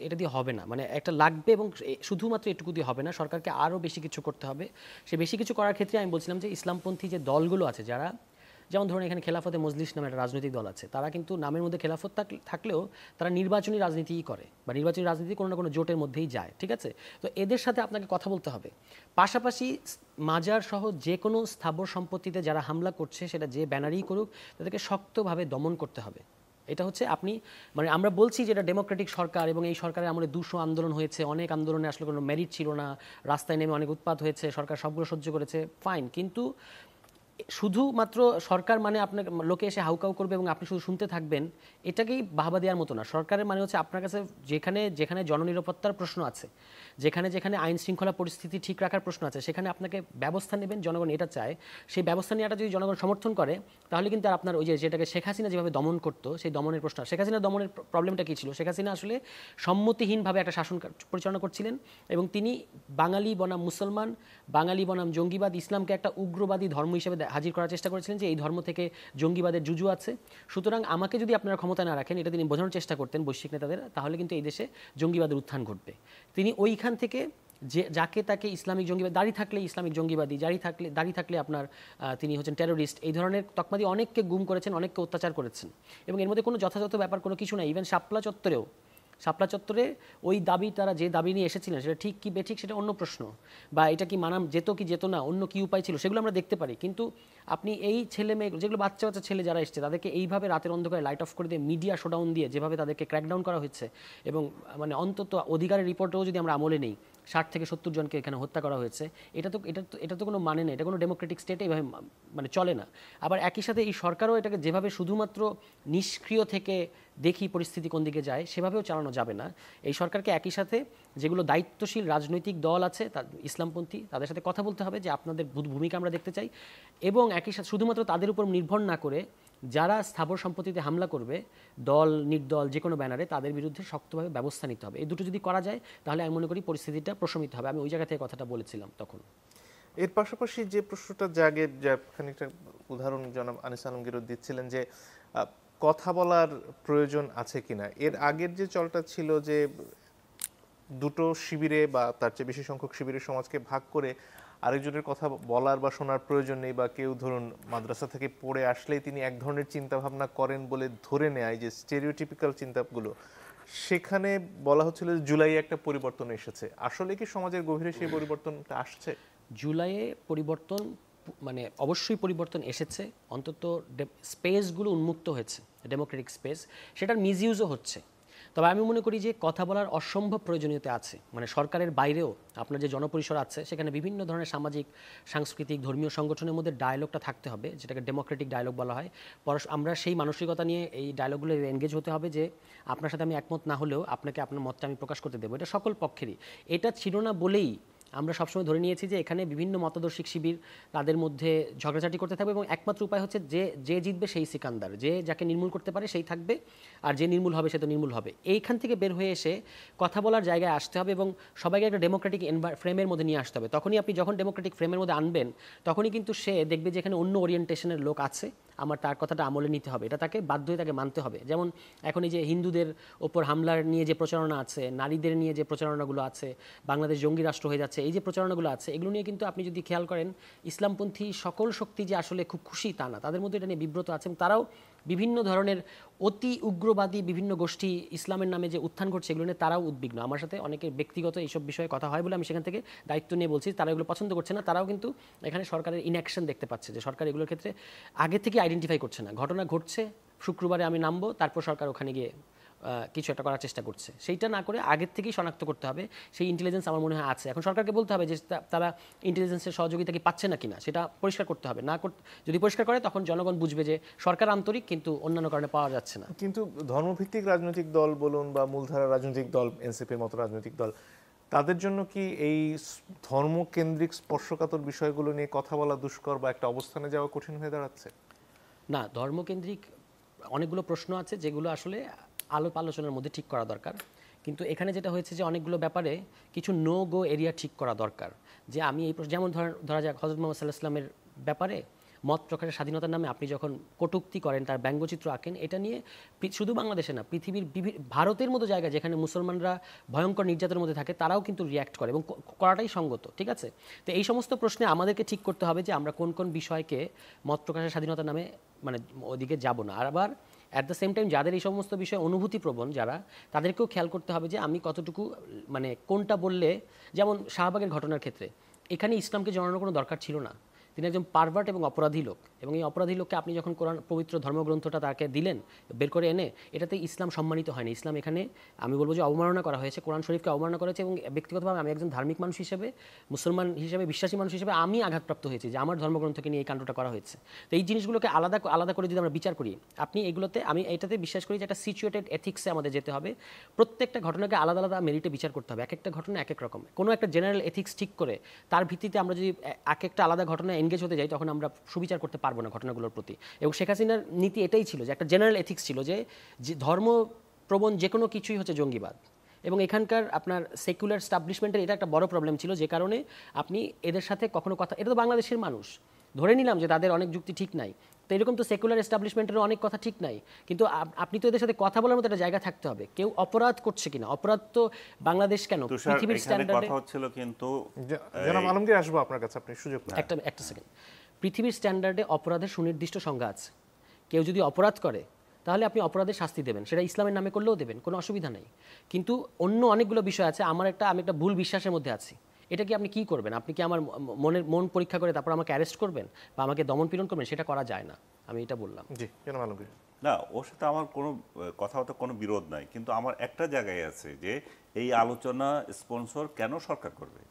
এটা দিয়ে হবে না, মানে একটা লাগবে এবং শুধুমাত্র এটুকু দিয়ে হবে না, সরকারকে আরও বেশি কিছু করতে হবে। সে বেশি কিছু করার ক্ষেত্রে আমি বলছিলাম যে ইসলামপন্থী যে দলগুলো আছে, যারা যেমন ধরুন এখানে খেলাফতে মজলিস নামে একটা রাজনৈতিক দল আছে, তারা কিন্তু নামের মধ্যে খেলাফত থাকলেও তারা নির্বাচনী রাজনীতিই করে বা নির্বাচনী রাজনীতি কোনো না কোনো জোটের মধ্যেই যায়, ঠিক আছে? তো এদের সাথে আপনাকে কথা বলতে হবে। পাশাপাশি মাজার সহ যে কোনো স্থাবর সম্পত্তিতে যারা হামলা করছে, সেটা যে ব্যানারই করুক, তাদেরকে শক্তভাবে দমন করতে হবে। এটা হচ্ছে মানে আমরা বলছি যে এটা ডেমোক্রেটিক সরকার এবং এই সরকারের আমলে 200 আন্দোলন হয়েছে, অনেক আন্দোলনে আসলে কোনো মেরিট ছিল না, রাস্তায় নেমে অনেক উৎপাত হয়েছে, সরকার সবগুলো সহ্য করেছে, ফাইন। কিন্তু শুধুমাত্র সরকার মানে আপনার লোকে এসে হাউকাউ করবে এবং আপনি শুধু শুনতে থাকবেন, এটাকেই বাহবা দেওয়ার মতো না। সরকারের মানে হচ্ছে আপনার কাছে যেখানে জননিরাপত্তার প্রশ্ন আছে, যেখানে আইন শৃঙ্খলা পরিস্থিতি ঠিক রাখার প্রশ্ন আছে, সেখানে আপনাকে ব্যবস্থা নেবেন, জনগণ এটা চায়। সেই ব্যবস্থা নেওয়াটা যদি জনগণ সমর্থন করে, তাহলে কিন্তু আর আপনার ওই যেটাকে শেখ হাসিনা যেভাবে দমন করতো, সেই দমনের প্রশ্ন। শেখ হাসিনা দমনের প্রবলেমটা কী ছিল? শেখ হাসিনা আসলে সম্মতিহীনভাবে একটা শাসন পরিচালনা করছিলেন এবং তিনি বাঙালি বনাম মুসলমান, বাঙালি বনাম জঙ্গিবাদ, ইসলামকে একটা উগ্রবাদী ধর্ম হিসেবে হাজির করার চেষ্টা করেছিলেন যে এই ধর্ম থেকে জঙ্গিবাদের জুজু আছে। সুতরাং আমাকে যদি আপনারা ক্ষমতা না রাখেন, এটা তিনি বোঝানোর চেষ্টা করতেন বৈশ্বিক নেতাদের, তাহলে কিন্তু এই দেশে জঙ্গিবাদের উত্থান ঘটবে। তিনি ওইখান থেকে যাকে তাকে ইসলামিক জঙ্গিবাদ, দাড়ি থাকলে ইসলামিক জঙ্গিবাদী, দাড়ি থাকলে আপনার তিনি হচ্ছেন টেরোরিস্ট, এই ধরনের তকমাদি অনেককে গুম করেছেন, অনেককে অত্যাচার করেছেন এবং এর মধ্যে কোনো যথাযথ ব্যাপার কোনো কিছু নাই। ইভেন শাপলা চত্বরেও শাপলা চত্বরে ওই দাবি তারা যে দাবি নিয়ে এসেছিলেন সেটা ঠিক কি বেঠিক সেটা অন্য প্রশ্ন, বা এটা কি মানা যেত কি যেত না, অন্য কি উপায় ছিল সেগুলো আমরা দেখতে পারি। কিন্তু আপনি এই ছেলে মেয়ে যেগুলো বাচ্চা বাচ্চা ছেলে যারা এসছে তাদেরকে এইভাবে রাতের অন্ধকারে লাইট অফ করে দিয়ে মিডিয়া শোডাউন দিয়ে যেভাবে তাদেরকে ক্র্যাকডাউন করা হয়েছে, এবং মানে অন্তত অধিকারের রিপোর্টেও যদি আমরা আমলে নেই 60 থেকে 70 জনকে এখানে হত্যা করা হয়েছে, এটা তো কোনো মানে নেই, এটা কোনো ডেমোক্রেটিক স্টেটে এইভাবে মানে চলে না। আবার একই সাথে এই সরকারও এটাকে যেভাবে শুধুমাত্র নিষ্ক্রিয় থেকে দেখি পরিস্থিতি কোন দিকে যায় সেভাবেও চালানো যাবে না। এই সরকারকে একই সাথে যেগুলো দায়িত্বশীল রাজনৈতিক দল আছে ইসলামপন্থী তাদের সাথে কথা বলতে হবে যে আপনাদের ভূমিকা আমরা দেখতে চাই, এবং একই সাথে শুধুমাত্র তাদের উপর নির্ভর না করে যারা স্থাবর সম্পত্তিতে হামলা করবে দল নির্দল যে কোনো ব্যানারে তাদের বিরুদ্ধে শক্তভাবে ব্যবস্থা নিতে হবে। এই দুটো যদি করা যায় তাহলে আমি মনে করি পরিস্থিতিটা প্রশমিত হবে। আমি ওই জায়গা থেকে কথাটা বলেছিলাম তখন। এর পাশাপাশি যে প্রশ্নটা জাগে, যা খানিকটা উদাহরণ জনাব আনিস আলমগীর দিচ্ছিলেন যে কথা বলার প্রয়োজন আছে কিনা, এর আগের যে চলটা ছিল যে দুটো শিবিরে বা তার চেয়ে বেশি সংখ্যক শিবিরের সমাজকে ভাগ করে আরেকজনের কথা বলার বা শোনার প্রয়োজন নেই, বা কেউ ধরুন মাদ্রাসা থেকে পড়ে আসলেই তিনি এক ধরনের চিন্তাভাবনা করেন বলে ধরে নেয় যে স্টেরিওটিপিক্যাল চিন্তাগুলো, সেখানে বলা হচ্ছিল যে জুলাইয়ে একটা পরিবর্তন এসেছে। আসলে কি সমাজের গভীরে সেই পরিবর্তনটা আসছে? জুলাইয়ে পরিবর্তন মানে অবশ্যই পরিবর্তন এসেছে, অন্তত স্পেসগুলো উন্মুক্ত হয়েছে, ডেমোক্রেটিক স্পেস, সেটার মিসইউজও হচ্ছে। তবে আমি মনে করি যে কথা বলার অসম্ভব প্রয়োজনীয়তা আছে, মানে সরকারের বাইরেও আপনার যে জনপরিসর আছে সেখানে বিভিন্ন ধরনের সামাজিক সাংস্কৃতিক ধর্মীয় সংগঠনের মধ্যে ডায়ালগটা থাকতে হবে, যেটাকে ডেমোক্রেটিক ডায়ালগ বলা হয়। আমরা সেই মানসিকতা নিয়ে এই ডায়ালগগুলো এনগেজ হতে হবে যে আপনার সাথে আমি একমত না হলেও আপনাকে আপনার মতটা আমি প্রকাশ করতে দেবো, এটা সকল পক্ষেরই। এটা ছিল না বলেই আমরা সবসময় ধরে নিয়েছি যে এখানে বিভিন্ন মতাদর্শিক শিবির তাদের মধ্যে ঝগড়াঝাটি করতে থাকবে, এবং একমাত্র উপায় হচ্ছে যে জিতবে সেই সিকান্দার, যাকে নির্মূল করতে পারে সেই থাকবে, আর যে নির্মূল হবে সে তো নির্মূল হবে। এইখান থেকে বের হয়ে এসে কথা বলার জায়গায় আসতে হবে এবং সবাইকে একটা ডেমোক্রেটিক ফ্রেমের মধ্যে নিয়ে আসতে হবে। তখনই আপনি যখন ডেমোক্রেটিক ফ্রেমের মধ্যে আনবেন তখনই কিন্তু সে দেখবে যে এখানে অন্য ওরিয়েন্টেশনের লোক আছে, আমার তার কথাটা আমলে নিতে হবে, এটা তাকে বাধ্য হয়ে তাকে মানতে হবে। যেমন এখন এই যে হিন্দুদের ওপর হামলার নিয়ে যে প্রচারণা আছে, নারীদের নিয়ে যে প্রচারণাগুলো আছে, বাংলাদেশ জঙ্গি রাষ্ট্র হয়ে যাচ্ছে, এই যে প্রচারণাগুলো আছে এগুলো নিয়ে কিন্তু আপনি যদি খেয়াল করেন ইসলামপন্থী সকল শক্তি যে আসলে খুব খুশি তা না, তাদের মধ্যে এটা নিয়ে বিব্রত আছে, এবং তারাও বিভিন্ন ধরনের অতি উগ্রবাদী বিভিন্ন গোষ্ঠী ইসলামের নামে যে উত্থান ঘটছে এগুলো নিয়ে তারাও উদ্বিগ্ন। আমার সাথে অনেকে ব্যক্তিগত এইসব বিষয়ে কথা হয় বলে আমি সেখান থেকে দায়িত্ব নিয়ে বলছি, তারা এগুলো পছন্দ করছে না, তারাও কিন্তু এখানে সরকারের ইনঅ্যাকশন দেখতে পাচ্ছে যে সরকার এগুলোর ক্ষেত্রে আগে থেকে আইডেন্টিফাই করছে না। ঘটনা ঘটছে, শুক্রবারে আমি নামবো, তারপর সরকার ওখানে গিয়ে কিছু একটা করার চেষ্টা করছে, সেইটা না করে আগের থেকেই শনাক্ত করতে হবে। সেই ইন্টেলিজেন্স আমার মনে হয় আছে, এখন সরকারকে বলতে হবে যে তারা ইন্টেলিজেন্সের সহযোগিতা কি পাচ্ছে না কিনা সেটা পরিষ্কার করতে হবে। না যদি পরিষ্কার করে তখন জনগণ বুঝবে যে সরকার আন্তরিক, কিন্তু অন্যান্য কারণে পাওয়া যাচ্ছে না। কিন্তু ধর্মভিত্তিক রাজনৈতিক দল বলুন বা মূলধারা রাজনৈতিক দল, এনসিপির মতো রাজনৈতিক দল, তাদের জন্য কি এই ধর্মকেন্দ্রিক স্পর্শকাতর বিষয়গুলো নিয়ে কথা বলা দুষ্কর বা একটা অবস্থানে যাওয়া কঠিন হয়ে দাঁড়াচ্ছে? না, ধর্মকেন্দ্রিক অনেকগুলো প্রশ্ন আছে যেগুলো আসলে আলোচনার মধ্যে ঠিক করা দরকার, কিন্তু এখানে যেটা হয়েছে যে অনেকগুলো ব্যাপারে কিছু নো গো এরিয়া ঠিক করা দরকার। যে আমি এই যেমন ধরা যাক হযরত মুহাম্মদ সাল্লাল্লাহু আলাইহি ওয়াসাল্লামের ব্যাপারে মত প্রকাশের স্বাধীনতার নামে আপনি যখন কটূক্তি করেন, তার ব্যঙ্গচিত্র আঁকেন, এটা নিয়ে শুধু বাংলাদেশে না পৃথিবীর ভারতের মতো জায়গায় যেখানে মুসলমানরা ভয়ঙ্কর নির্যাতনের মধ্যে থাকে তারাও কিন্তু রিয়্যাক্ট করে এবং করাটাই সঙ্গত, ঠিক আছে? তো এই সমস্ত প্রশ্নে আমাদেরকে ঠিক করতে হবে যে আমরা কোন কোন বিষয়কে মত প্রকাশের স্বাধীনতার নামে মানে ওদিকে যাব না। আর আবার অ্যাট দ্য সেম টাইম যাদের এই সমস্ত বিষয়ে অনুভূতিপ্রবণ যারা, তাদেরকেও খেয়াল করতে হবে যে আমি কতটুকু মানে কোনটা বললে, যেমন শাহবাগের ঘটনার ক্ষেত্রে এখানে ইসলামকে জানানোর কোনো দরকার ছিল না। তিনি একজন পারভার্ট এবং অপরাধী লোক, এবং এই অপরাধী লোককে আপনি যখন কোরআন পবিত্র ধর্মগ্রন্থটা তাকে দিলেন বের করে এনে, এটাতে ইসলাম সম্মানিত হয়নি। ইসলাম এখানে আমি বলবো যে অবমাননা করা হয়েছে, কোরআন শরীফকে অবমাননা করা হয়েছে, এবং ব্যক্তিগতভাবে আমি একজন ধার্মিক মানুষ হিসেবে, মুসলমান হিসেবে, বিশ্বাসী মানুষ হিসেবে আমি আঘাতপ্রাপ্ত হয়েছি যে আমার ধর্মগ্রন্থকে নিয়ে এই কাণ্ডটা করা হয়েছে। তো এই জিনিসগুলোকে আলাদা আলাদা করে যদি আমরা বিচার করি, আপনি এগুলোতে আমি এটাতে বিশ্বাস করি যে একটা সিচুয়েটেড এথিক্সে আমাদের যেতে হবে, প্রত্যেকটা ঘটনাকে আলাদা আলাদা মেরিটে বিচার করতে হবে, এক একটা ঘটনা এক এক রকম। কোনো একটা জেনারেল এথিক্স ঠিক করে তার ভিত্তিতে আমরা যদি এক একটা আলাদা ঘটনা এনগেজ হতে যাই তখন আমরা সুবিচার করতে পারবো না ঘটনাগুলোর প্রতি। এবং শেখ হাসিনার নীতি এটাই ছিল যে একটা জেনারেল এথিক্স ছিল যে ধর্মপ্রবণ যে কোনো কিছুই হচ্ছে জঙ্গিবাদ, এবং এখানকার আপনার সেকুলার স্টাবলিশমেন্টের এটা একটা বড় প্রবলেম ছিল, যে কারণে আপনি এদের সাথে কখনো কথা, এটা তো বাংলাদেশের মানুষ, ধরে নিলাম যে তাদের অনেক যুক্তি ঠিক নাই, তো এরকম তো সেকুলার এস্টাবলিশমেন্টেরও অনেক কথা ঠিক নাই, কিন্তু আপনি তো এদের সাথে কথা বলার মতো একটা জায়গা থাকতে হবে। কেউ অপরাধ করছে কিনা, অপরাধ তো বাংলাদেশ কেন পৃথিবীর স্ট্যান্ডার্ডে কথা হচ্ছিল, কিন্তু জনাব আলমগীর আসবো আপনার কাছে, আপনি সুযোগ পান। একটা সেকেন্ড, পৃথিবীর স্ট্যান্ডার্ডে অপরাধের সুনির্দিষ্ট সংজ্ঞা আছে। কেউ যদি অপরাধ করে তাহলে আপনি অপরাধের শাস্তি দেবেন, সেটা ইসলামের নামে করলেও দেবেন, কোনো অসুবিধা নেই। কিন্তু অন্য অনেকগুলো বিষয় আছে, আমি একটা ভুল বিশ্বাসের মধ্যে আছি, এটা কি আপনি কি করবেন? আপনি কি আমার মন পরীক্ষা করে তারপর আমাকে অ্যারেস্ট করবেন বা আমাকে দমন-পীড়ন করবেন? সেটা করা যায় না, আমি এটা বললাম। জি, কেন আলমগীর? না, ওর সাথে আমার কোনো কথাবার্তা কোনো বিরোধ নাই, কিন্তু আমার একটা জায়গায় আছে যে এই আলোচনা স্পন্সর কেন সরকার করবে?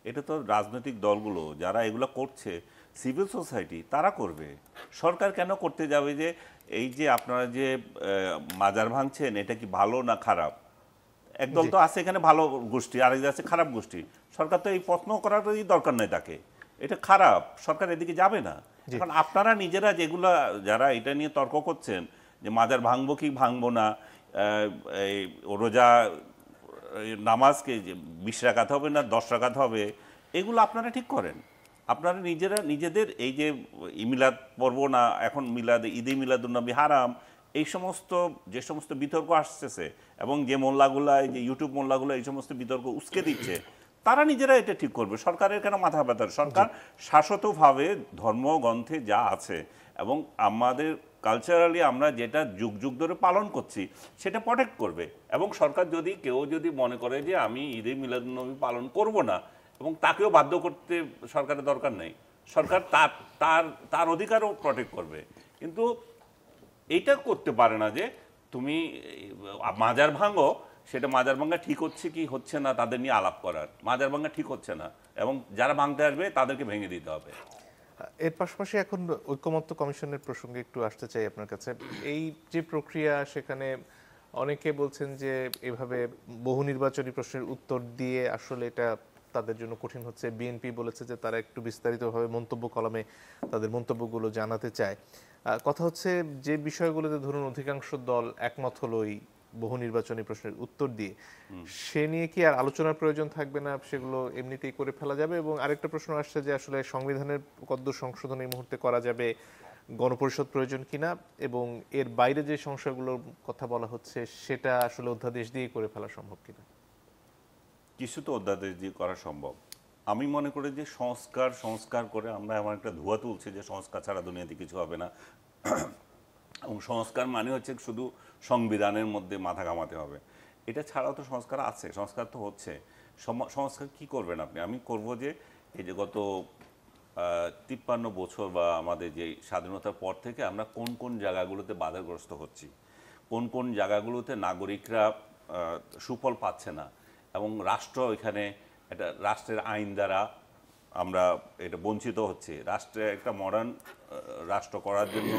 এটা তো রাজনৈতিক দলগুলো যারা এগুলো করছে, সিভিল সোসাইটি তারা করবে। সরকার কেন করতে যাবে? যে এই যে আপনারা যে মাজার ভাঙছেন, এটা কি ভালো না খারাপ? একদল তো আছে এখানে ভালো গোষ্ঠী, আরেক আছে খারাপ গোষ্ঠী। সরকার তো এই প্রশ্ন করারই দরকার নাই তাকে, এটা খারাপ, সরকার এদিকে যাবে না। এখন আপনারা নিজেরা যেগুলা যারা এটা নিয়ে তর্ক করছেন যে মাজার ভাঙবো কি ভাঙবো না, এই রোজা নামাজকে 20 রাকাত হবে না 10 রাকাত হবে, এগুলো আপনারা ঠিক করেন। আপনারা নিজেরা নিজেদের এই যে মিলাদ পর্ব না, এখন ঈদে মিলাদুন্নবী হারাম, এই সমস্ত যে সমস্ত বিতর্ক আসতেছে এবং যে মোল্লাগুলা যে ইউটিউব মোল্লাগুলো এই সমস্ত বিতর্ক উস্কে দিচ্ছে, তারা নিজেরা এটা ঠিক করবে। সরকারের কেন মাথা ব্যথা? সরকার শাশ্বতভাবে ধর্মগ্রন্থে যা আছে এবং আমাদের কালচারালি আমরা যেটা যুগ যুগ ধরে পালন করছি সেটা প্রটেক্ট করবে। এবং সরকার যদি কেউ মনে করে যে আমি ঈদে মিলাদুন্নবী পালন করব না, এবং তাকেও বাধ্য করতে সরকারের দরকার নেই, সরকার তার অধিকারও প্রটেক্ট করবে। কিন্তু এইটা করতে পারে না যে তুমি মাজার ভাঙো, সেটা মাজার ভাঙা ঠিক হচ্ছে কি হচ্ছে না তাদের নিয়ে আলাপ করার। মাজার ভাঙা ঠিক হচ্ছে না এবং যারা ভাঙতে আসবে তাদেরকে ভেঙে দিতে হবে। এর পাশাপাশি এখন ঐকমত্য কমিশনের প্রসঙ্গে একটু আসতে চাই আপনার কাছে। এই যে প্রক্রিয়া, সেখানে অনেকে বলছেন যে এভাবে বহু নির্বাচনী প্রশ্নের উত্তর দিয়ে আসলে এটা তাদের জন্য কঠিন হচ্ছে। বিএনপি বলেছে যে তারা একটু বিস্তারিতভাবে মন্তব্য কলামে তাদের মন্তব্যগুলো জানাতে চায়। কথা হচ্ছে যে বিষয়গুলোতে ধরুন অধিকাংশ দল একমত হলো এই বহু নির্বাচনী প্রশ্নের উত্তর দিয়ে, সে নিয়ে কি আর আলোচনার প্রয়োজন থাকবে না, সেগুলো এমনিতেই করে ফেলা যাবে? এবং আরেকটা প্রশ্ন আসছে যে আসলে সংবিধানের কতদূর সংশোধন এই মুহূর্তে করা যাবে, গণপরিষদ প্রয়োজন কিনা, এবং এর বাইরে যে সংশয়গুলোর কথা বলা হচ্ছে সেটা আসলে অধ্যাদেশ দিয়ে করে ফেলা সম্ভব কিনা? কিছু তো অধ্যাদেশ দিয়ে করা সম্ভব। আমি মনে করি যে সংস্কার করে আমরা এমন একটা ধোঁয়া তুলছি যে সংস্কার ছাড়া দুনিয়াতে কিছু হবে না। এবং সংস্কার মানে হচ্ছে শুধু সংবিধানের মধ্যে মাথা ঘামাতে হবে, এটা ছাড়াও তো সংস্কার আছে, সংস্কার তো হচ্ছে। সংস্কার কি করবেন আপনি? আমি করব যে এই যে গত 53 বছর বা আমাদের যে স্বাধীনতার পর থেকে আমরা কোন কোন জায়গাগুলোতে বাধাগ্রস্ত হচ্ছি, কোন কোন জায়গাগুলোতে নাগরিকরা সুফল পাচ্ছে না, এবং রাষ্ট্র এখানে একটা রাষ্ট্রের আইন দ্বারা আমরা এটা বঞ্চিত হচ্ছে, রাষ্ট্রে একটা মডার্ন রাষ্ট্র করার জন্য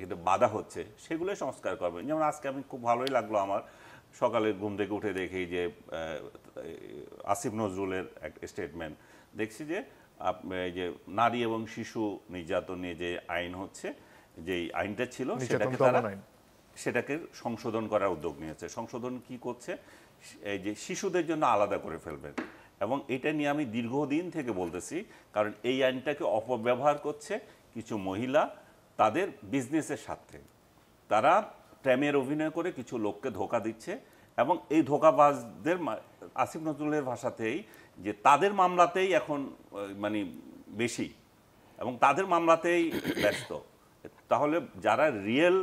এটা বাধা হচ্ছে, সেগুলোই সংস্কার করবেন। যেমন আজকে আমি খুব ভালোই লাগলো আমার সকালে ঘুম থেকে উঠে দেখি যে আসিফ নজরুলের এক স্টেটমেন্ট দেখছি যে এই যে নারী এবং শিশু নির্যাতন নিয়ে যে আইন হচ্ছে, যে আইনটা ছিল সেটাকে সংশোধন করার উদ্যোগ নিয়েছে। সংশোধন কি করছে? এই যে শিশুদের জন্য আলাদা করে ফেলবেন। এবং এটা নিয়ে আমি দীর্ঘদিন থেকে বলতেছি, কারণ এই আইনটাকে অপব্যবহার করছে কিছু মহিলা তাদের বিজনেসের স্বার্থে। তারা প্রেমের অভিনয় করে কিছু লোককে ধোঁকা দিচ্ছে, এবং এই ধোঁকাবাজদের আসিফ নজরুলের ভাষাতেই যে তাদের মামলাতেই এখন মানে বেশি, এবং তাদের মামলাতেই ব্যস্ত। তাহলে যারা রিয়েল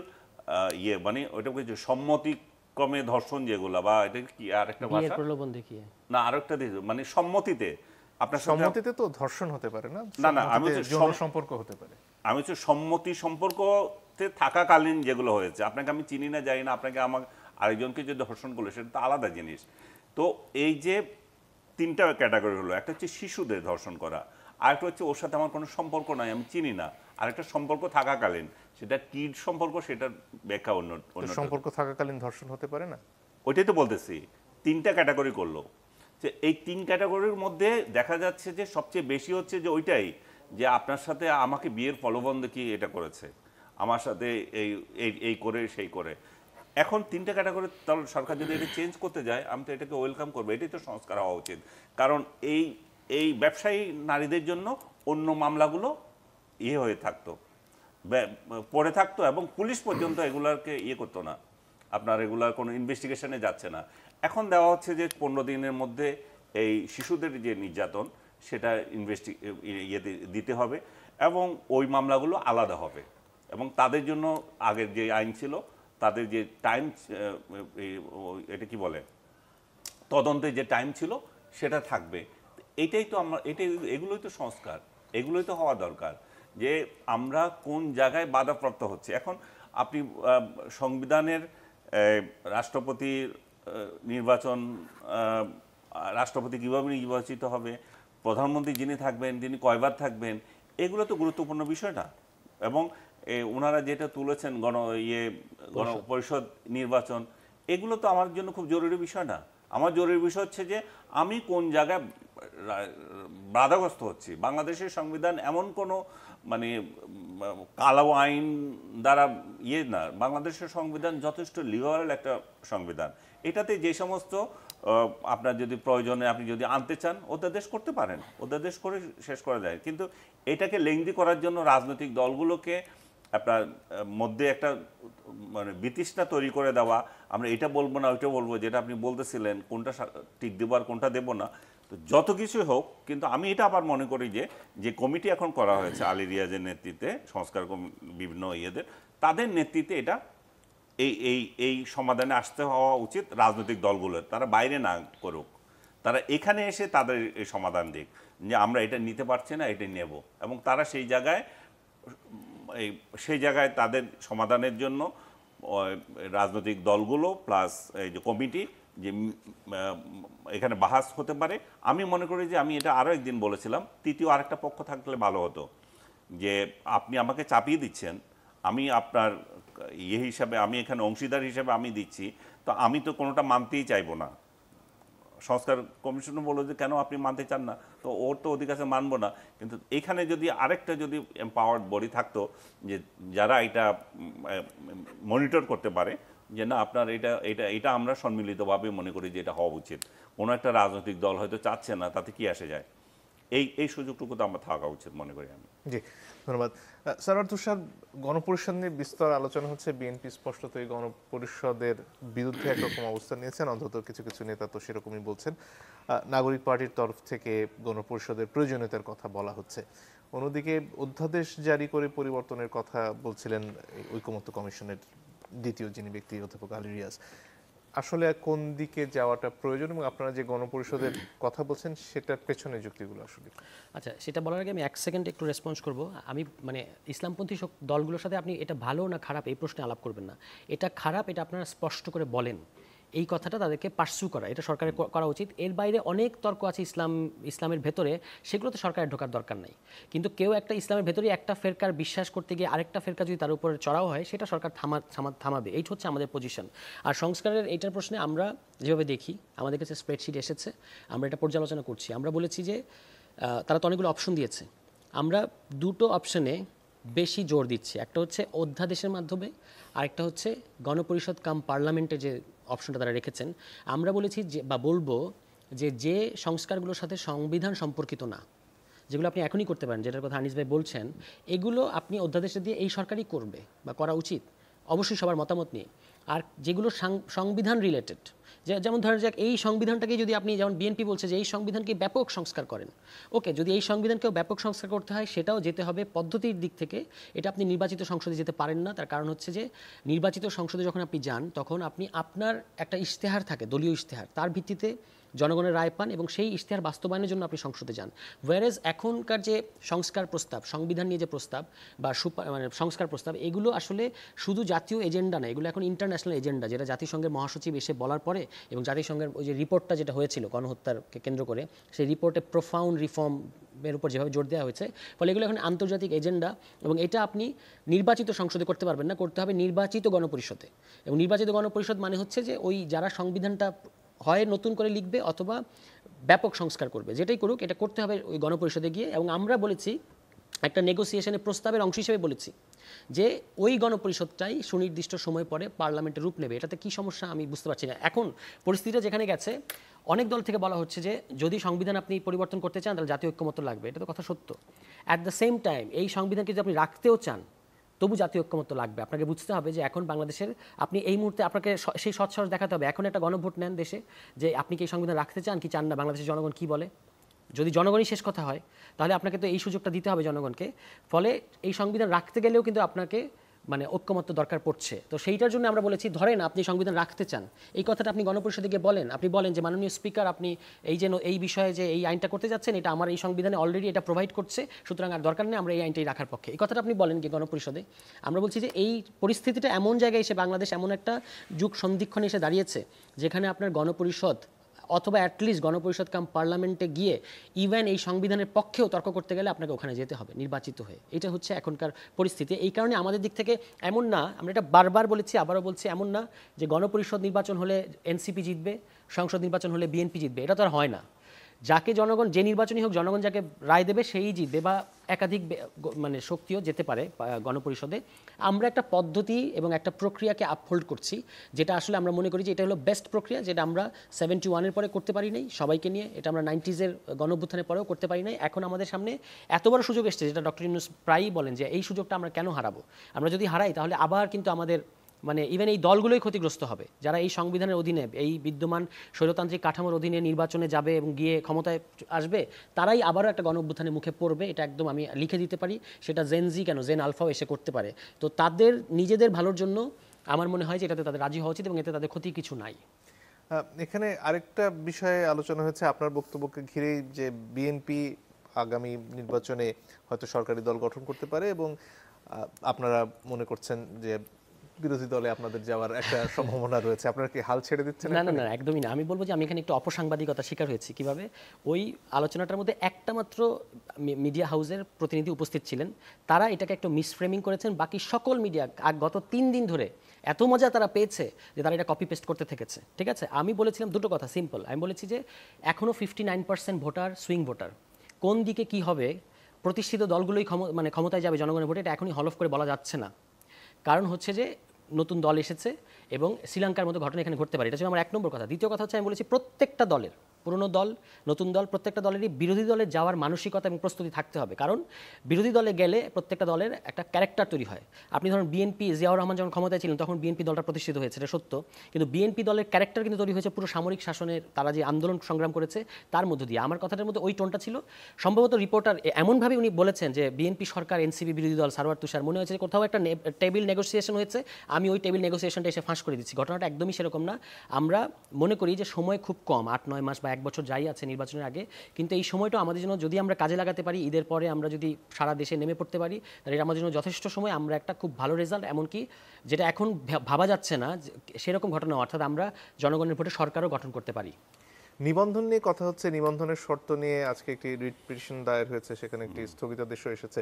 মানে ওইটা যে সম্মতিক্রমে ধর্ষণ যেগুলো, বা এটা কি আরেকটা ভাষা, প্রলোভন দেখিয়ে না আরেকটা মানে সম্মতিতে, আপনার সম্মতিতে তো ধর্ষণ হতে পারে না, না আমি যৌন সম্পর্ক হতে পারে। আমি হচ্ছে সম্মতি সম্পর্কতে থাকাকালীন যেগুলো হয়েছে, আপনাকে আমি চিনি না জানি না, আপনাকে আমার আরেকজনকে যে ধর্ষণ করলো সেটা তো আলাদা জিনিস। তো এই যে তিনটা ক্যাটাগরি হলো, একটা হচ্ছে শিশুদের ধর্ষণ করা, আরেকটা হচ্ছে ওর সাথে আমার কোনো সম্পর্ক নাই, আমি চিনি না, আরেকটা সম্পর্ক থাকাকালীন, সেটা কি সম্পর্ক সেটার ব্যাখ্যা অন্য সম্পর্ক থাকাকালীন ধর্ষণ হতে পারে না, ওইটাই তো বলতেছি। তিনটা ক্যাটাগরি করলো, যে এই তিন ক্যাটাগরির মধ্যে দেখা যাচ্ছে যে সবচেয়ে বেশি হচ্ছে যে ওইটাই, যে আপনার সাথে আমাকে বিয়ের প্রলোভন দেখিয়ে এটা করেছে, আমার সাথে এই করে সেই করে। এখন তিনটা ক্যাটাগরি, তাহলে সরকার যদি এটা চেঞ্জ করতে যায়, আমি তো এটাকে ওয়েলকাম করবো, এটাই তো সংস্কার হওয়া উচিত। কারণ এই ব্যবসায়ী নারীদের জন্য অন্য মামলাগুলো হয়ে থাকতো, পড়ে থাকতো, এবং পুলিশ পর্যন্ত এগুলাকে করতো না, আপনার এগুলার কোনো ইনভেস্টিগেশনে যাচ্ছে না। এখন দেওয়া হচ্ছে যে 15 দিনের মধ্যে এই শিশুদের যে নির্যাতন সেটা দিতে হবে, এবং ওই মামলাগুলো আলাদা হবে, এবং তাদের জন্য আগের যে আইন ছিল তাদের যে টাইম, এটা কি বলে, তদন্তের যে টাইম ছিল সেটা থাকবে। এটাই তো আমরা, এগুলোই তো সংস্কার, এগুলোই তো হওয়া দরকার, যে আমরা কোন জায়গায় বাধাপ্রাপ্ত হচ্ছে। এখন আপনি সংবিধানের রাষ্ট্রপতির নির্বাচন, রাষ্ট্রপতি কীভাবে নির্বাচিত হবে, প্রধানমন্ত্রী যিনি থাকবেন তিনি কয়বার থাকবেন, এগুলো তো গুরুত্বপূর্ণ বিষয় না। এবং ওনারা যেটা তুলেছেন গণপরিষদ নির্বাচন, এগুলো তো আমার জন্য খুব জরুরি বিষয় না। আমার জরুরি বিষয় হচ্ছে যে আমি কোন জায়গায় বাধাগ্রস্ত হচ্ছি। বাংলাদেশের সংবিধান এমন কোনো মানে কালো আইন দ্বারা না, বাংলাদেশের সংবিধান যথেষ্ট লিবারাল একটা সংবিধান। এটাতে যে সমস্ত আপনার যদি প্রয়োজনে আপনি যদি আনতে চান অধ্যাদেশ করতে পারেন, অধ্যাদেশ করে শেষ করা যায়। কিন্তু এটাকে লেংদি করার জন্য রাজনৈতিক দলগুলোকে আপনার মধ্যে একটা মানে বিতৃষ্ণা তৈরি করে দেওয়া, আমরা এটা বলবো না ওইটা বলবো, যেটা আপনি বলতেছিলেন কোনটা টিক দেবো আর কোনটা দেবো না, তো যত কিছুই হোক। কিন্তু আমি এটা আবার মনে করি যে কমিটি এখন করা হয়েছে আলী রিয়াজের নেতৃত্বে, সংস্কার বিভিন্ন ইয়েদের, তাদের নেতৃত্বে এটা এই সমাধানে আসতে হওয়া উচিত রাজনৈতিক দলগুলোর। তারা বাইরে না করুক, তারা এখানে এসে তাদের এই সমাধান দিক, যে আমরা এটা নিতে পারছি না, এটা নেব। এবং তারা সেই জায়গায় তাদের সমাধানের জন্য রাজনৈতিক দলগুলো প্লাস এই যে কমিটি যে এখানে বাহাস হতে পারে। আমি মনে করি যে আমি এটা আরও একদিন বলেছিলাম, তৃতীয় আরেকটা পক্ষ থাকলে ভালো হতো, যে আপনি আমাকে চাপিয়ে দিচ্ছেন, আমি আপনার হিসাবে, আমি এখানে অংশীদার হিসাবে আমি দিচ্ছি, তো আমি তো কোনোটা মানতেই চাইবো না। সংস্কার কমিশনও বললো যে কেন আপনি মানতে চান না, তো ওর তো অধিকার মানবো না। কিন্তু এখানে যদি আরেকটা যদি এম্পাওয়ার্ড বডি থাকতো, যে যারা এটা মনিটর করতে পারে, যে না আপনার এটা আমরা সম্মিলিতভাবে মনে করি যে এটা হওয়া উচিত, কোনো একটা রাজনৈতিক দল হয়তো চাচ্ছে না, তাতে কি আসে যায়, এই সুযোগটুকু তো আমরা থাকা উচিত মনে করি আমি। জি, ধন্যবাদ। সারওয়ার তুষার, গণপরিষদ নিয়ে বিস্তর আলোচনা হচ্ছে। বিএনপি স্পষ্টত এই গণপরিষদের বিরুদ্ধে একরকম অবস্থান নিয়েছেন, অন্তত কিছু কিছু নেতা তো সেরকমই বলছেন। নাগরিক পার্টির তরফ থেকে গণপরিষদের প্রয়োজনীয়তার কথা বলা হচ্ছে। অন্যদিকে অধ্যাদেশ জারি করে পরিবর্তনের কথা বলছিলেন ঐকমত্য কমিশনের দ্বিতীয় যিনি ব্যক্তি, অধ্যাপক আলী রিয়াজ। আসলে কোন দিকে যাওয়াটা প্রয়োজন, এবং আপনারা যে গণপরিষদের কথা বলছেন সেটার পেছনে যুক্তিগুলো আসলে? আচ্ছা, সেটা বলার আগে আমি এক সেকেন্ড একটু রেসপন্স করব। আমি মানে ইসলামপন্থী দলগুলোর সাথে আপনি এটা ভালো না খারাপ এই প্রশ্নে আলাপ করবেন না। এটা খারাপ, এটা আপনারা স্পষ্ট করে বলেন, এই কথাটা তাদেরকে পার্সু করা, এটা সরকারের করা উচিত। এর বাইরে অনেক তর্ক আছে ইসলামের ভেতরে, সেগুলোতে সরকারের ঢোকার দরকার নাই। কিন্তু কেউ একটা ইসলামের ভেতরে একটা ফেরকার বিশ্বাস করতে গিয়ে আরেকটা ফেরকা যদি তার উপরে চড়াও হয়, সেটা সরকার থামাবে। এইটা হচ্ছে আমাদের পজিশন। আর সংস্কারের এইটার প্রশ্নে আমরা যেভাবে দেখি, আমাদের কাছে স্প্রেডশিট এসেছে, আমরা এটা পর্যালোচনা করছি। আমরা বলেছি যে তারা তো অনেকগুলো অপশন দিয়েছে, আমরা দুটো অপশনে বেশি জোর দিচ্ছি। একটা হচ্ছে অধ্যাদেশের মাধ্যমে, আরেকটা হচ্ছে গণপরিষদ কাম পার্লামেন্টের যে অপশনটা তারা রেখেছেন। আমরা বলেছি বা বলবো যে সংস্কারগুলোর সাথে সংবিধান সম্পর্কিত না, যেগুলো আপনি এখনই করতে পারেন, যেটার কথা আনিস ভাই বলছেন, এগুলো আপনি অধ্যাদেশে দিয়ে এই সরকারই করবে বা করা উচিত, অবশ্যই সবার মতামত নিয়ে। আর যেগুলো সংবিধান রিলেটেড, যেমন ধরেন যাক এই সংবিধানটাকে যদি আপনি, যেমন বিএনপি বলছে যে এই সংবিধানকে ব্যাপক সংস্কার করেন, ওকে, যদি এই সংবিধানকেও ব্যাপক সংস্কার করতে হয় সেটাও যেতে হবে পদ্ধতির দিক থেকে। এটা আপনি নির্বাচিত সংসদে যেতে পারেন না। তার কারণ হচ্ছে যে নির্বাচিত সংসদে যখন আপনি যান তখন আপনি আপনার একটা ইশতেহার থাকে, দলীয় ইশতেহার, তার ভিত্তিতে জনগণের রায় পান এবং সেই ইশতেহার বাস্তবায়নের জন্য আপনি সংসদে যান। ওয়ারেজ এখনকার যে সংস্কার প্রস্তাব, সংবিধান নিয়ে যে প্রস্তাব বা মানে সংস্কার প্রস্তাব, এগুলো আসলে শুধু জাতীয় এজেন্ডা না, এগুলো এখন ইন্টারন্যাশনাল এজেন্ডা, যেটা জাতিসংঘের মহাসচিব এসে বলার পরে এবং জাতিসংঘের ওই যে রিপোর্টটা যেটা হয়েছিল গণহত্যাকে কেন্দ্র করে, সেই রিপোর্টে প্রোফাউন্ড রিফর্মের উপর যেভাবে জোর দেওয়া হয়েছে, ফলে এগুলো এখন আন্তর্জাতিক এজেন্ডা। এবং এটা আপনি নির্বাচিত সংসদে করতে পারবেন না, করতে হবে নির্বাচিত গণপরিষদে। এবং নির্বাচিত গণপরিষদ মানে হচ্ছে যে ওই যারা সংবিধানটা হয় নতুন করে লিখবে অথবা ব্যাপক সংস্কার করবে, যেটাই করুক এটা করতে হবে ওই গণপরিষদে গিয়ে। এবং আমরা বলেছি একটা নেগোসিয়েশনের প্রস্তাবের অংশ হিসেবে বলেছি যে ওই গণপরিষদটাই সুনির্দিষ্ট সময় পরে পার্লামেন্টে রূপ নেবে। এটাতে কি সমস্যা আমি বুঝতে পারছি না। এখন পরিস্থিতিটা যেখানে গেছে, অনেক দল থেকে বলা হচ্ছে যে যদি সংবিধান আপনি পরিবর্তন করতে চান তাহলে জাতীয় ঐক্যমত্য লাগবে। এটা তো কথা সত্য। অ্যাট দ্য সেম টাইম এই সংবিধানকে যদি আপনি রাখতেও চান তবু জাতীয় ঐক্যমত্য লাগবে। আপনাকে বুঝতে হবে যে এখন বাংলাদেশের, আপনি এই মুহূর্তে আপনাকে সেই সৎসাহস দেখাতে হবে। এখন একটা গণভোট নেন দেশে যে আপনি কি এই সংবিধান রাখতে চান কি চান না, বাংলাদেশের জনগণ কি বলে। যদি জনগণই শেষ কথা হয় তাহলে আপনাকে তো এই সুযোগটা দিতে হবে জনগণকে। ফলে এই সংবিধান রাখতে গেলেও কিন্তু আপনাকে মানে ঐক্যমত্য দরকার পড়ছে। তো সেইটার জন্য আমরা বলেছি ধরেন আপনি সংবিধান রাখতে চান, এই কথাটা আপনি গণপরিষদে গিয়ে বলেন, আপনি বলেন যে মাননীয় স্পিকার আপনি এই বিষয়ে যে এই আইনটা করতে যাচ্ছেন এটা আমার এই সংবিধানে অলরেডি এটা প্রোভাইড করছে, সুতরাং আর দরকার নেই, আমরা এই আইনটাই রাখার পক্ষে। এই কথাটা আপনি বলেন কি গণপরিষদে। আমরা বলছি যে এই পরিস্থিতিটা এমন জায়গায় এসে বাংলাদেশ এমন একটা যুগ সন্ধিক্ষণে এসে দাঁড়িয়েছে যেখানে আপনার গণপরিষদ অথবা অ্যাটলিস্ট গণপরিষদ কাম পার্লামেন্টে গিয়ে ইভেন এই সংবিধানের পক্ষেও তর্ক করতে গেলে আপনাকে ওখানে যেতে হবে নির্বাচিত হয়ে। এটা হচ্ছে এখনকার পরিস্থিতি। এই কারণে আমাদের দিক থেকে এমন না, আমরা এটা বারবার বলেছি আবারও বলছি, এমন না যে গণপরিষদ নির্বাচন হলে এনসিপি জিতবে, সংসদ নির্বাচন হলে বিএনপি জিতবে, এটা তো আর হয় না। যাকে জনগণ, যে নির্বাচনই হোক জনগণ যাকে রায় দেবে সেই জিতবে, বা একাধিক মানে শক্তিও যেতে পারে গণপরিষদে। আমরা একটা পদ্ধতি এবং একটা প্রক্রিয়াকে আপহোল্ড করছি, যেটা আসলে আমরা মনে করি যে এটা হলো বেস্ট প্রক্রিয়া, যেটা আমরা 71-এর পরে করতে পারি নাই সবাইকে নিয়ে, এটা আমরা 90s-এর গণঅভ্যুত্থানের পরেও করতে পারি নাই। এখন আমাদের সামনে এত বড় সুযোগ এসছে, যেটা ডক্টর ইউনূস প্রায়ই বলেন যে এই সুযোগটা আমরা কেন হারাবো। আমরা যদি হারাই তাহলে আবার কিন্তু আমাদের মানে ইভেন এই দলগুলোই ক্ষতিগ্রস্ত হবে যারা এই সংবিধানের অধীনে, এই বিদ্যমান স্বৈরতান্ত্রিক কাঠামোর অধীনে নির্বাচনে যাবে এবং গিয়ে ক্ষমতায় আসবে, তারাই আবারও একটা গণঅভ্যুত্থানের মুখে পড়বে। এটা একদম আমি লিখে দিতে পারি, সেটা জেনজি কেন জেন আলফাও এসে করতে পারে। তো তাদের নিজেদের ভালোর জন্য আমার মনে হয় যে এটাতে তাদের রাজি হওয়া উচিত এবং এতে তাদের ক্ষতি কিছু নাই। এখানে আরেকটা বিষয়ে আলোচনা হচ্ছে আপনার বক্তব্যকে ঘিরেই, যে বিএনপি আগামী নির্বাচনে হয়তো সরকারি দল গঠন করতে পারে এবং আপনারা মনে করছেন যে বিরোধী দলে আপনাদের যাওয়ার একটা সম্ভাবনা রয়েছে। আপনারা কি হাল ছেড়ে দিচ্ছেন? না না না, একদমই না। আমি বলবো যে আমি এখানে একটু অপসাংবাদিকতা শিকার হয়েছি। কিভাবে? ওই আলোচনাটার মধ্যে একটা মাত্র মিডিয়া হাউসের প্রতিনিধি উপস্থিত ছিলেন, তারা এটাকে একটু মিসফ্রেমিং করেছেন। বাকি সকল মিডিয়া গত 3 দিন ধরে এত মজা তারা পেয়েছে যে তারা এটা কপি পেস্ট করতে থেকেছে। ঠিক আছে, আমি বলেছিলাম দুটো কথা, সিম্পল। আমি বলেছি যে এখনও 59% ভোটার সুইং ভোটার। কোন দিকে কি হবে, প্রতিষ্ঠিত দলগুলোই মানে ক্ষমতায় যাবে জনগণের ভোটে, এটা এখনই হলফ করে বলা যাচ্ছে না। কারণ হচ্ছে যে নতুন দল এসেছে এবং শ্রীলঙ্কার মতো ঘটনা এখানে ঘটতে পারে। এটা ছিল আমার 1 নম্বর কথা। দ্বিতীয় কথা হচ্ছে আমি বলেছি প্রত্যেকটা দলের, পুরনো দল নতুন দল, প্রত্যেকটা দলেরই বিরোধী দলে যাওয়ার মানসিকতা এবং প্রস্তুতি থাকতে হবে। কারণ বিরোধী দলে গেলে প্রত্যেকটা দলের একটা ক্যারেক্টার তৈরি হয়। আপনি ধরুন বিএনপি, জিয়াউর রহমান যখন ক্ষমতায় ছিলেন তখন বিএনপি দলটা প্রতিষ্ঠিত হয়েছে, এটা সত্য। কিন্তু বিএনপি দলের ক্যারেক্টার কিন্তু তৈরি হয়েছে পুরো সামরিক শাসনের, তারা যে আন্দোলন সংগ্রাম করেছে তার মধ্য দিয়ে। আমার কথাটার মধ্যে ওই টোনটা ছিল। সম্ভবত রিপোর্টার এমনভাবে উনি বলেছেন যে বিএনপি সরকার, এনসিপি বিরোধী দল, সারওয়ার তুষার, মনে হয়েছে যে কোথাও একটা টেবিল নেগোসিয়েশন হয়েছে, আমি ওই টেবিল নেগোসিয়েশনটা এসে ফাঁস করে দিচ্ছি। ঘটনাটা একদমই সেরকম না। আমরা মনে করি যে সময় খুব কম, 8-9 মাস বা 1 বছর যাই আছে নির্বাচনের আগে, কিন্তু এই সময়টা আমাদের জন্য যদি আমরা কাজে লাগাতে পারি, ঈদের পরে আমরা যদি সারা দেশে নেমে পড়তে পারি, তাহলে এটা আমাদের জন্য যথেষ্ট সময়, আমরা একটা খুব ভালো রেজাল্ট, এমনকি যেটা এখন ভাবা যাচ্ছে না সেরকম ঘটনা, অর্থাৎ আমরা জনগণের ভোটে সরকারও গঠন করতে পারি। নিবন্ধন নিয়ে কথা হচ্ছে, নিবন্ধনের শর্ত নিয়ে আজকে একটি রিট পিটিশন দায়ের হয়েছে, সেখানে একটি স্থগিতাদেশও এসেছে।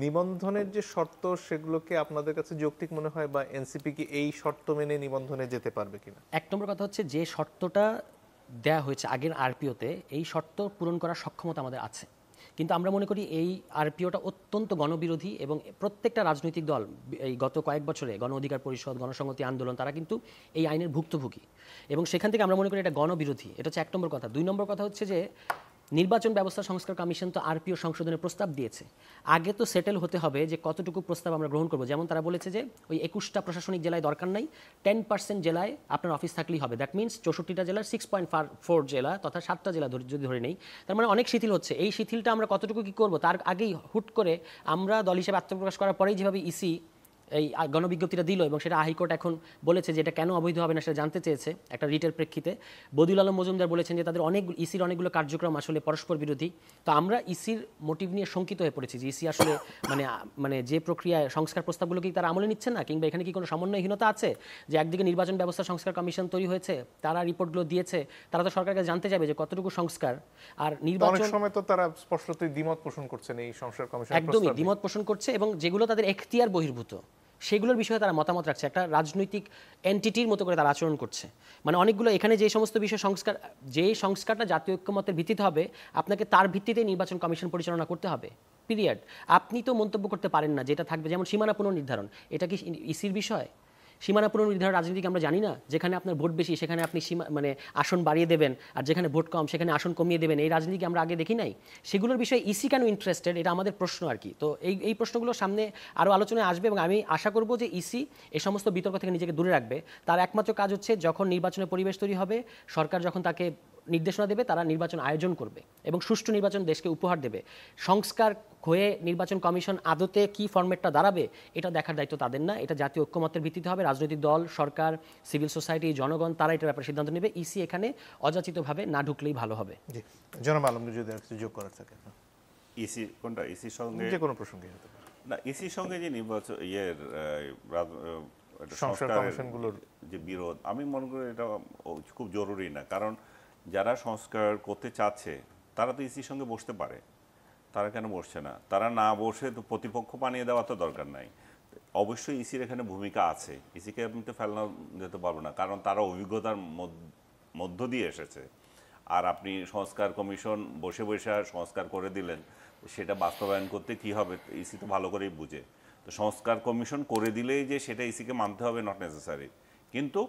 নিবন্ধনের যে শর্ত সেগুলোকে আপনাদের কাছে যৌক্তিক মনে হয়, বা এনসিপি কি এই শর্ত মেনে নিবন্ধনে যেতে পারবে কিনা? 1 নম্বর কথা হচ্ছে যে শর্তটা দেয়া হয়েছে আগের আরপিওতে, এই শর্ত পূরণ করার সক্ষমতা আমাদের আছে। কিন্তু আমরা মনে করি এই আরপিওটা অত্যন্ত গণবিরোধী এবং প্রত্যেকটা রাজনৈতিক দল এই গত কয়েক বছরে গণ অধিকার পরিষদ, গণসংহতি আন্দোলন, তারা কিন্তু এই আইনের ভুক্তভোগী এবং সেখান থেকে আমরা মনে করি এটা গণবিরোধী। এটা হচ্ছে 1 নম্বর কথা। 2 নম্বর কথা হচ্ছে যে নির্বাচন ব্যবস্থা সংস্কার কমিশন তো আরপিও সংশোধনের প্রস্তাব দিয়েছে। আগে তো সেটেল হতে হবে যে কতটুকু প্রস্তাব আমরা গ্রহণ করব। যেমন তারা বলেছে যে ওই 21টা প্রশাসনিক জেলায় দরকার নাই, 10% জেলায় আপনার অফিস থাকলেই হবে। দ্যাট মিনস 64টা জেলার 6.4 জেলা তথা 7টা জেলা যদি ধরে নেই, তার মানে অনেক শিথিল হচ্ছে। এই শিথিলটা আমরা কতটুকু কী করব তার আগেই হুট করে আমরা দল হিসেবে আত্মপ্রকাশ করার পরেই যেভাবে ইসি এই গণবিজ্ঞপ্তিটা দিল এবং সেটা হাইকোর্ট এখন বলেছে যে এটা কেন অবৈধ হবে না সেটা জানতে চেয়েছে একটা রিটের প্রেক্ষিতে। বদিউল আলম মজুমদার বলেছেন যে তাদের ইসির অনেকগুলো কার্যক্রম আসলে পরস্পর বিরোধী। তো আমরা ইসির মোটিভ নিয়ে শঙ্কিত হয়ে পড়েছি যে ইসি আসলে মানে যে প্রক্রিয়ায় সংস্কার প্রস্তাবগুলো কি তারা আমলে নিচ্ছে না, কিংবা এখানে কি কোনো সমন্বয়হীনতা আছে যে একদিকে নির্বাচন ব্যবস্থা সংস্কার কমিশন তৈরি হয়েছে, তারা রিপোর্টগুলো দিয়েছে, তারা তো সরকারকে জানতে চাইবে যে কতটুকু সংস্কার। আর নির্বাচন অনেক সময় তো তারা স্পষ্টতই দ্বিমত পোষণ করছেন এই সংস্কার কমিশন, একদমই দ্বিমত পোষণ করছে এবং যেগুলো তাদের এখতিয়ার বহির্ভূত সেগুলোর বিষয়ে তারা মতামত রাখছে, একটা রাজনৈতিক এন্টিটির মতো করে তারা আচরণ করছে। মানে অনেকগুলো এখানে যে সমস্ত বিষয় যে সংস্কারটা জাতীয় ঐক্যমতের ভিত্তিতে হবে, আপনাকে তার ভিত্তিতে নির্বাচন কমিশন পরিচালনা করতে হবে, পিরিয়ড। আপনি তো মন্তব্য করতে পারেন না যেটা থাকবে, যেমন সীমানা পুনর্নির্ধারণ, এটা কি ইসির বিষয়? সীমানা পুনর্নির্ধারণ রাজনীতিকে আমরা জানি না, যেখানে আপনার ভোট বেশি সেখানে আপনি আসন বাড়িয়ে দেবেন, আর যেখানে ভোট কম সেখানে আসন কমিয়ে দেবেন, এই রাজনীতিকে আমরা আগে দেখি নাই। সেগুলোর বিষয়ে ইসি কেন ইন্টারেস্টেড, এটা আমাদের প্রশ্ন আর কি। তো এই প্রশ্নগুলো সামনে আরও আলোচনায় আসবে এবং আমি আশা করব যে ইসি এই সমস্ত বিতর্ক থেকে নিজেকে দূরে রাখবে। তার একমাত্র কাজ হচ্ছে যখন নির্বাচনের পরিবেশ তৈরি হবে, সরকার যখন তাকে নির্দেশনা দেবে, তারা নির্বাচন আয়োজন করবে এবং সুষ্ঠু নির্বাচন দেশকে উপহার দেবে। সংস্কার হয়ে নির্বাচন কমিশন আদতে কি ফরম্যাটটা দাঁড়াবে এটা দেখার দায়িত্ব তাদের না, এটা জাতীয় ঐক্যমত্যের ভিত্তিতে হবে। রাজনৈতিক দল, সরকার, সিভিল সোসাইটি, জনগণ তারা এটার ব্যাপারে সিদ্ধান্ত নেবে। ইসি এখানে অযাচিতভাবে না ঢুকলেই ভালো হবে। জি, জনাব আলমগীর যদি আর কিছু যোগ করার থাকে। ইসি কোনটা? ইসির সঙ্গে যে কোনো প্রসঙ্গে হতে পারে। না, ইসির সঙ্গে যে নির্বাচন সংস্কার কমিশনগুলোর যে বিরোধ, আমি মনে করি এটা খুব জরুরি না। কারণ যারা সংস্কার করতে চাচ্ছে তারা তো ইসির সঙ্গে বসতে পারে, তারা কেন বসছে না? তারা না বসে তো প্রতিপক্ষ বানিয়ে দেওয়া তো দরকার নাই। অবশ্যই ইসির এখানে ভূমিকা আছে, ইসিকে আপনি তো ফেলানো যেতে পারবো না, কারণ তারা অভিজ্ঞতার মধ্য দিয়ে এসেছে। আর আপনি সংস্কার কমিশন বসে বসে সংস্কার করে দিলেন, সেটা বাস্তবায়ন করতে কি হবে ইসি তো ভালো করেই বুঝে। তো সংস্কার কমিশন করে দিলেই যে সেটা ইসিকে মানতে হবে নট নেসেসারি, কিন্তু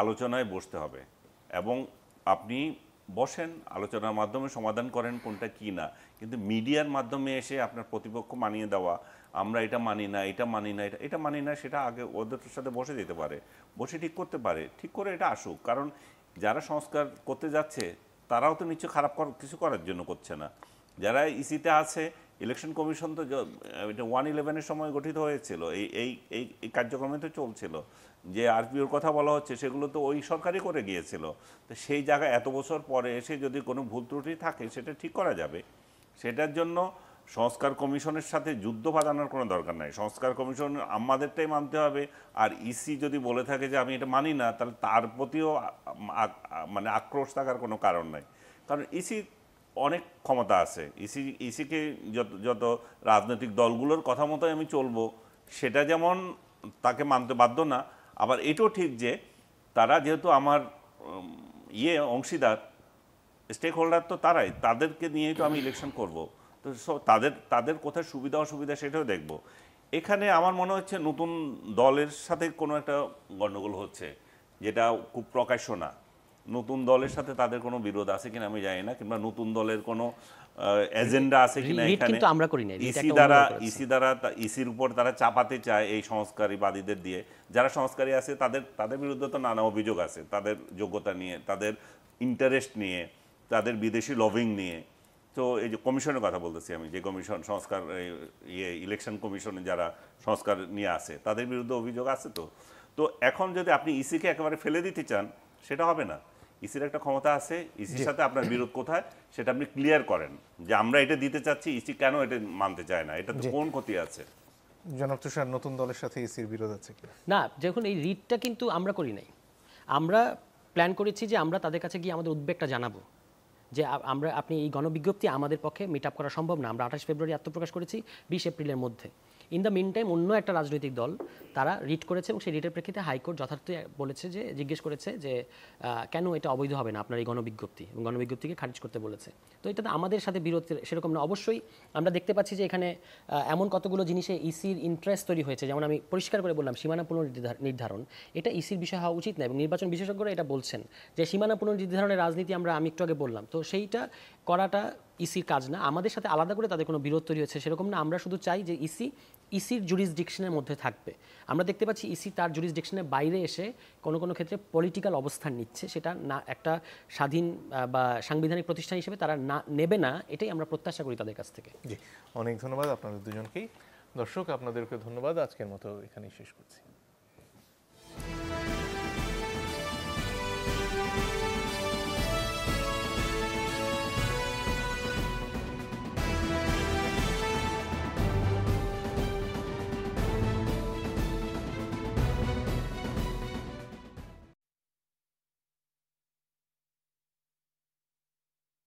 আলোচনায় বসতে হবে এবং আপনি বসেন, আলোচনার মাধ্যমে সমাধান করেন কোনটা কি না। কিন্তু মিডিয়ার মাধ্যমে এসে আপনার প্রতিপক্ষ মানিয়ে দেওয়া, আমরা এটা মানি না, এটা মানি না, এটা মানি না, সেটা আগে ওদের সাথে বসে যেতে পারে, বসে ঠিক করতে পারে, ঠিক করে এটা আসুক। কারণ যারা সংস্কার করতে যাচ্ছে তারাও তো নিশ্চয় খারাপ কিছু করার জন্য করছে না। যারা ইসিতে আছে, ইলেকশন কমিশন তো এটা 1/11-এর সময় গঠিত হয়েছিল, এই কার্যক্রমে তো চলছিল। যে আরপিওর কথা বলা হচ্ছে সেগুলো তো ওই সরকারই করে গিয়েছিল। তো সেই জায়গায় এত বছর পরে এসে যদি কোনো ভুল ত্রুটি থাকে সেটা ঠিক করা যাবে। সেটার জন্য সংস্কার কমিশনের সাথে যুদ্ধ বাঁধানোর কোনো দরকার নাই। সংস্কার কমিশন আমাদেরটাই মানতে হবে। আর ইসি যদি বলে থাকে যে আমি এটা মানি না, তাহলে তার প্রতিও মানে আক্রোশ থাকার কোনো কারণ নাই। কারণ ইসি অনেক ক্ষমতা আছে। ইসিকে যত রাজনৈতিক দলগুলোর কথা মতো আমি চলবো সেটা যেমন তাকে মানতে বাধ্য না, আবার এটাও ঠিক যে তারা যেহেতু আমার অংশীদার, স্টেক হোল্ডার তো তারাই, তাদেরকে নিয়েই তো আমি ইলেকশন করব। তো তাদের কোথায় সুবিধা অসুবিধা সেটাও দেখব। এখানে আমার মনে হচ্ছে নতুন দলের সাথে কোনো একটা গণ্ডগোল হচ্ছে, যেটা খুব প্রকাশ্য না। নতুন দলের সাথে তাদের কোনো বিরোধ আছে কিনা আমি জানি না, কিংবা নতুন দলের কোনো এজেন্ডা আছে কিনা এখানে। আমরা করি না, ইসি দ্বারা ইসির উপর তারা চাপাতে চায় এই সংস্কারীবাদীদের দিয়ে। যারা সংস্কারী আছে তাদের বিরুদ্ধে তো নানা অভিযোগ আছে, তাদের যোগ্যতা নিয়ে, তাদের ইন্টারেস্ট নিয়ে, তাদের বিদেশি লবিং নিয়ে। তো এই যে কমিশনের কথা বলতেছি আমি, যে কমিশন সংস্কার ইলেকশন কমিশনে যারা সংস্কার নিয়ে আসে তাদের বিরুদ্ধে অভিযোগ আছে। তো এখন যদি আপনি ইসিকে একেবারে ফেলে দিতে চান সেটা হবে না। ইসির একটা ক্ষমতা আছে, ইসির সাথে আপনার বিরোধ কোথায় সেটা আপনি ক্লিয়ার করেন, যে আমরা এটা দিতে চাচ্ছি, ইসি কেন এটা মানতে চায় না, এটা তো কোন ক্ষতি আছে। জনাব তুষার, নতুন দলের সাথে ইসির বিরোধ আছে কি না? যখন এই রিটটা কিন্তু আমরা করি নাই, আমরা প্ল্যান করেছি যে আমরা তাদের কাছে গিয়ে আমাদের উদ্বেগটা জানাবো যে আপনি এই গণবিজ্ঞপ্তি আমাদের পক্ষে মিট আপ করা সম্ভব না। আমরা 28 ফেব্রুয়ারি আত্মপ্রকাশ করেছি, 20 এপ্রিলের মধ্যে। ইন দ্য মিন টাইম অন্য একটা রাজনৈতিক দল তারা রিট করেছে এবং সেই রিটের প্রেক্ষিতে হাইকোর্ট যথার্থই বলেছে, যে জিজ্ঞেস করেছে যে কেন এটা অবৈধ হবে না আপনার এই গণবিজ্ঞপ্তি, এবং গণবিজ্ঞপ্তিকে খারিজ করতে বলেছে। তো এটা তো আমাদের সাথে বিরোধ সেরকম না। অবশ্যই আমরা দেখতে পাচ্ছি যে এখানে এমন কতগুলো জিনিসে ইসির ইন্টারেস্ট তৈরি হয়েছে। যেমন আমি পরিষ্কার করে বললাম, সীমানা পুনর্নির্ধারণ এটা ইসির বিষয় হওয়া উচিত না, এবং নির্বাচন বিশেষজ্ঞরা এটা বলছেন যে সীমানা পুনর্নির্ধারণের রাজনীতি আমি একটু আগে বললাম, তো সেইটা করাটা ইসির কাজ না। আমাদের সাথে আলাদা করে তাদের কোনো বিরোধ তৈরি হয়েছে সেরকম না। আমরা শুধু চাই যে ইসির জুরিসডিকশনের মধ্যে থাকবে। আমরা দেখতে পাচ্ছি ইসি তার জুরিসডিকশনের বাইরে এসে কোনো ক্ষেত্রে পলিটিক্যাল অবস্থান নিচ্ছে, সেটা না একটা স্বাধীন বা সাংবিধানিক প্রতিষ্ঠান হিসেবে তারা না নেবে না, এটাই আমরা প্রত্যাশা করি তাদের কাছ থেকে। জি, অনেক ধন্যবাদ আপনাদের দুজনকেই। দর্শক, আপনাদেরকে ধন্যবাদ। আজকের মতো এখানেই শেষ করছি।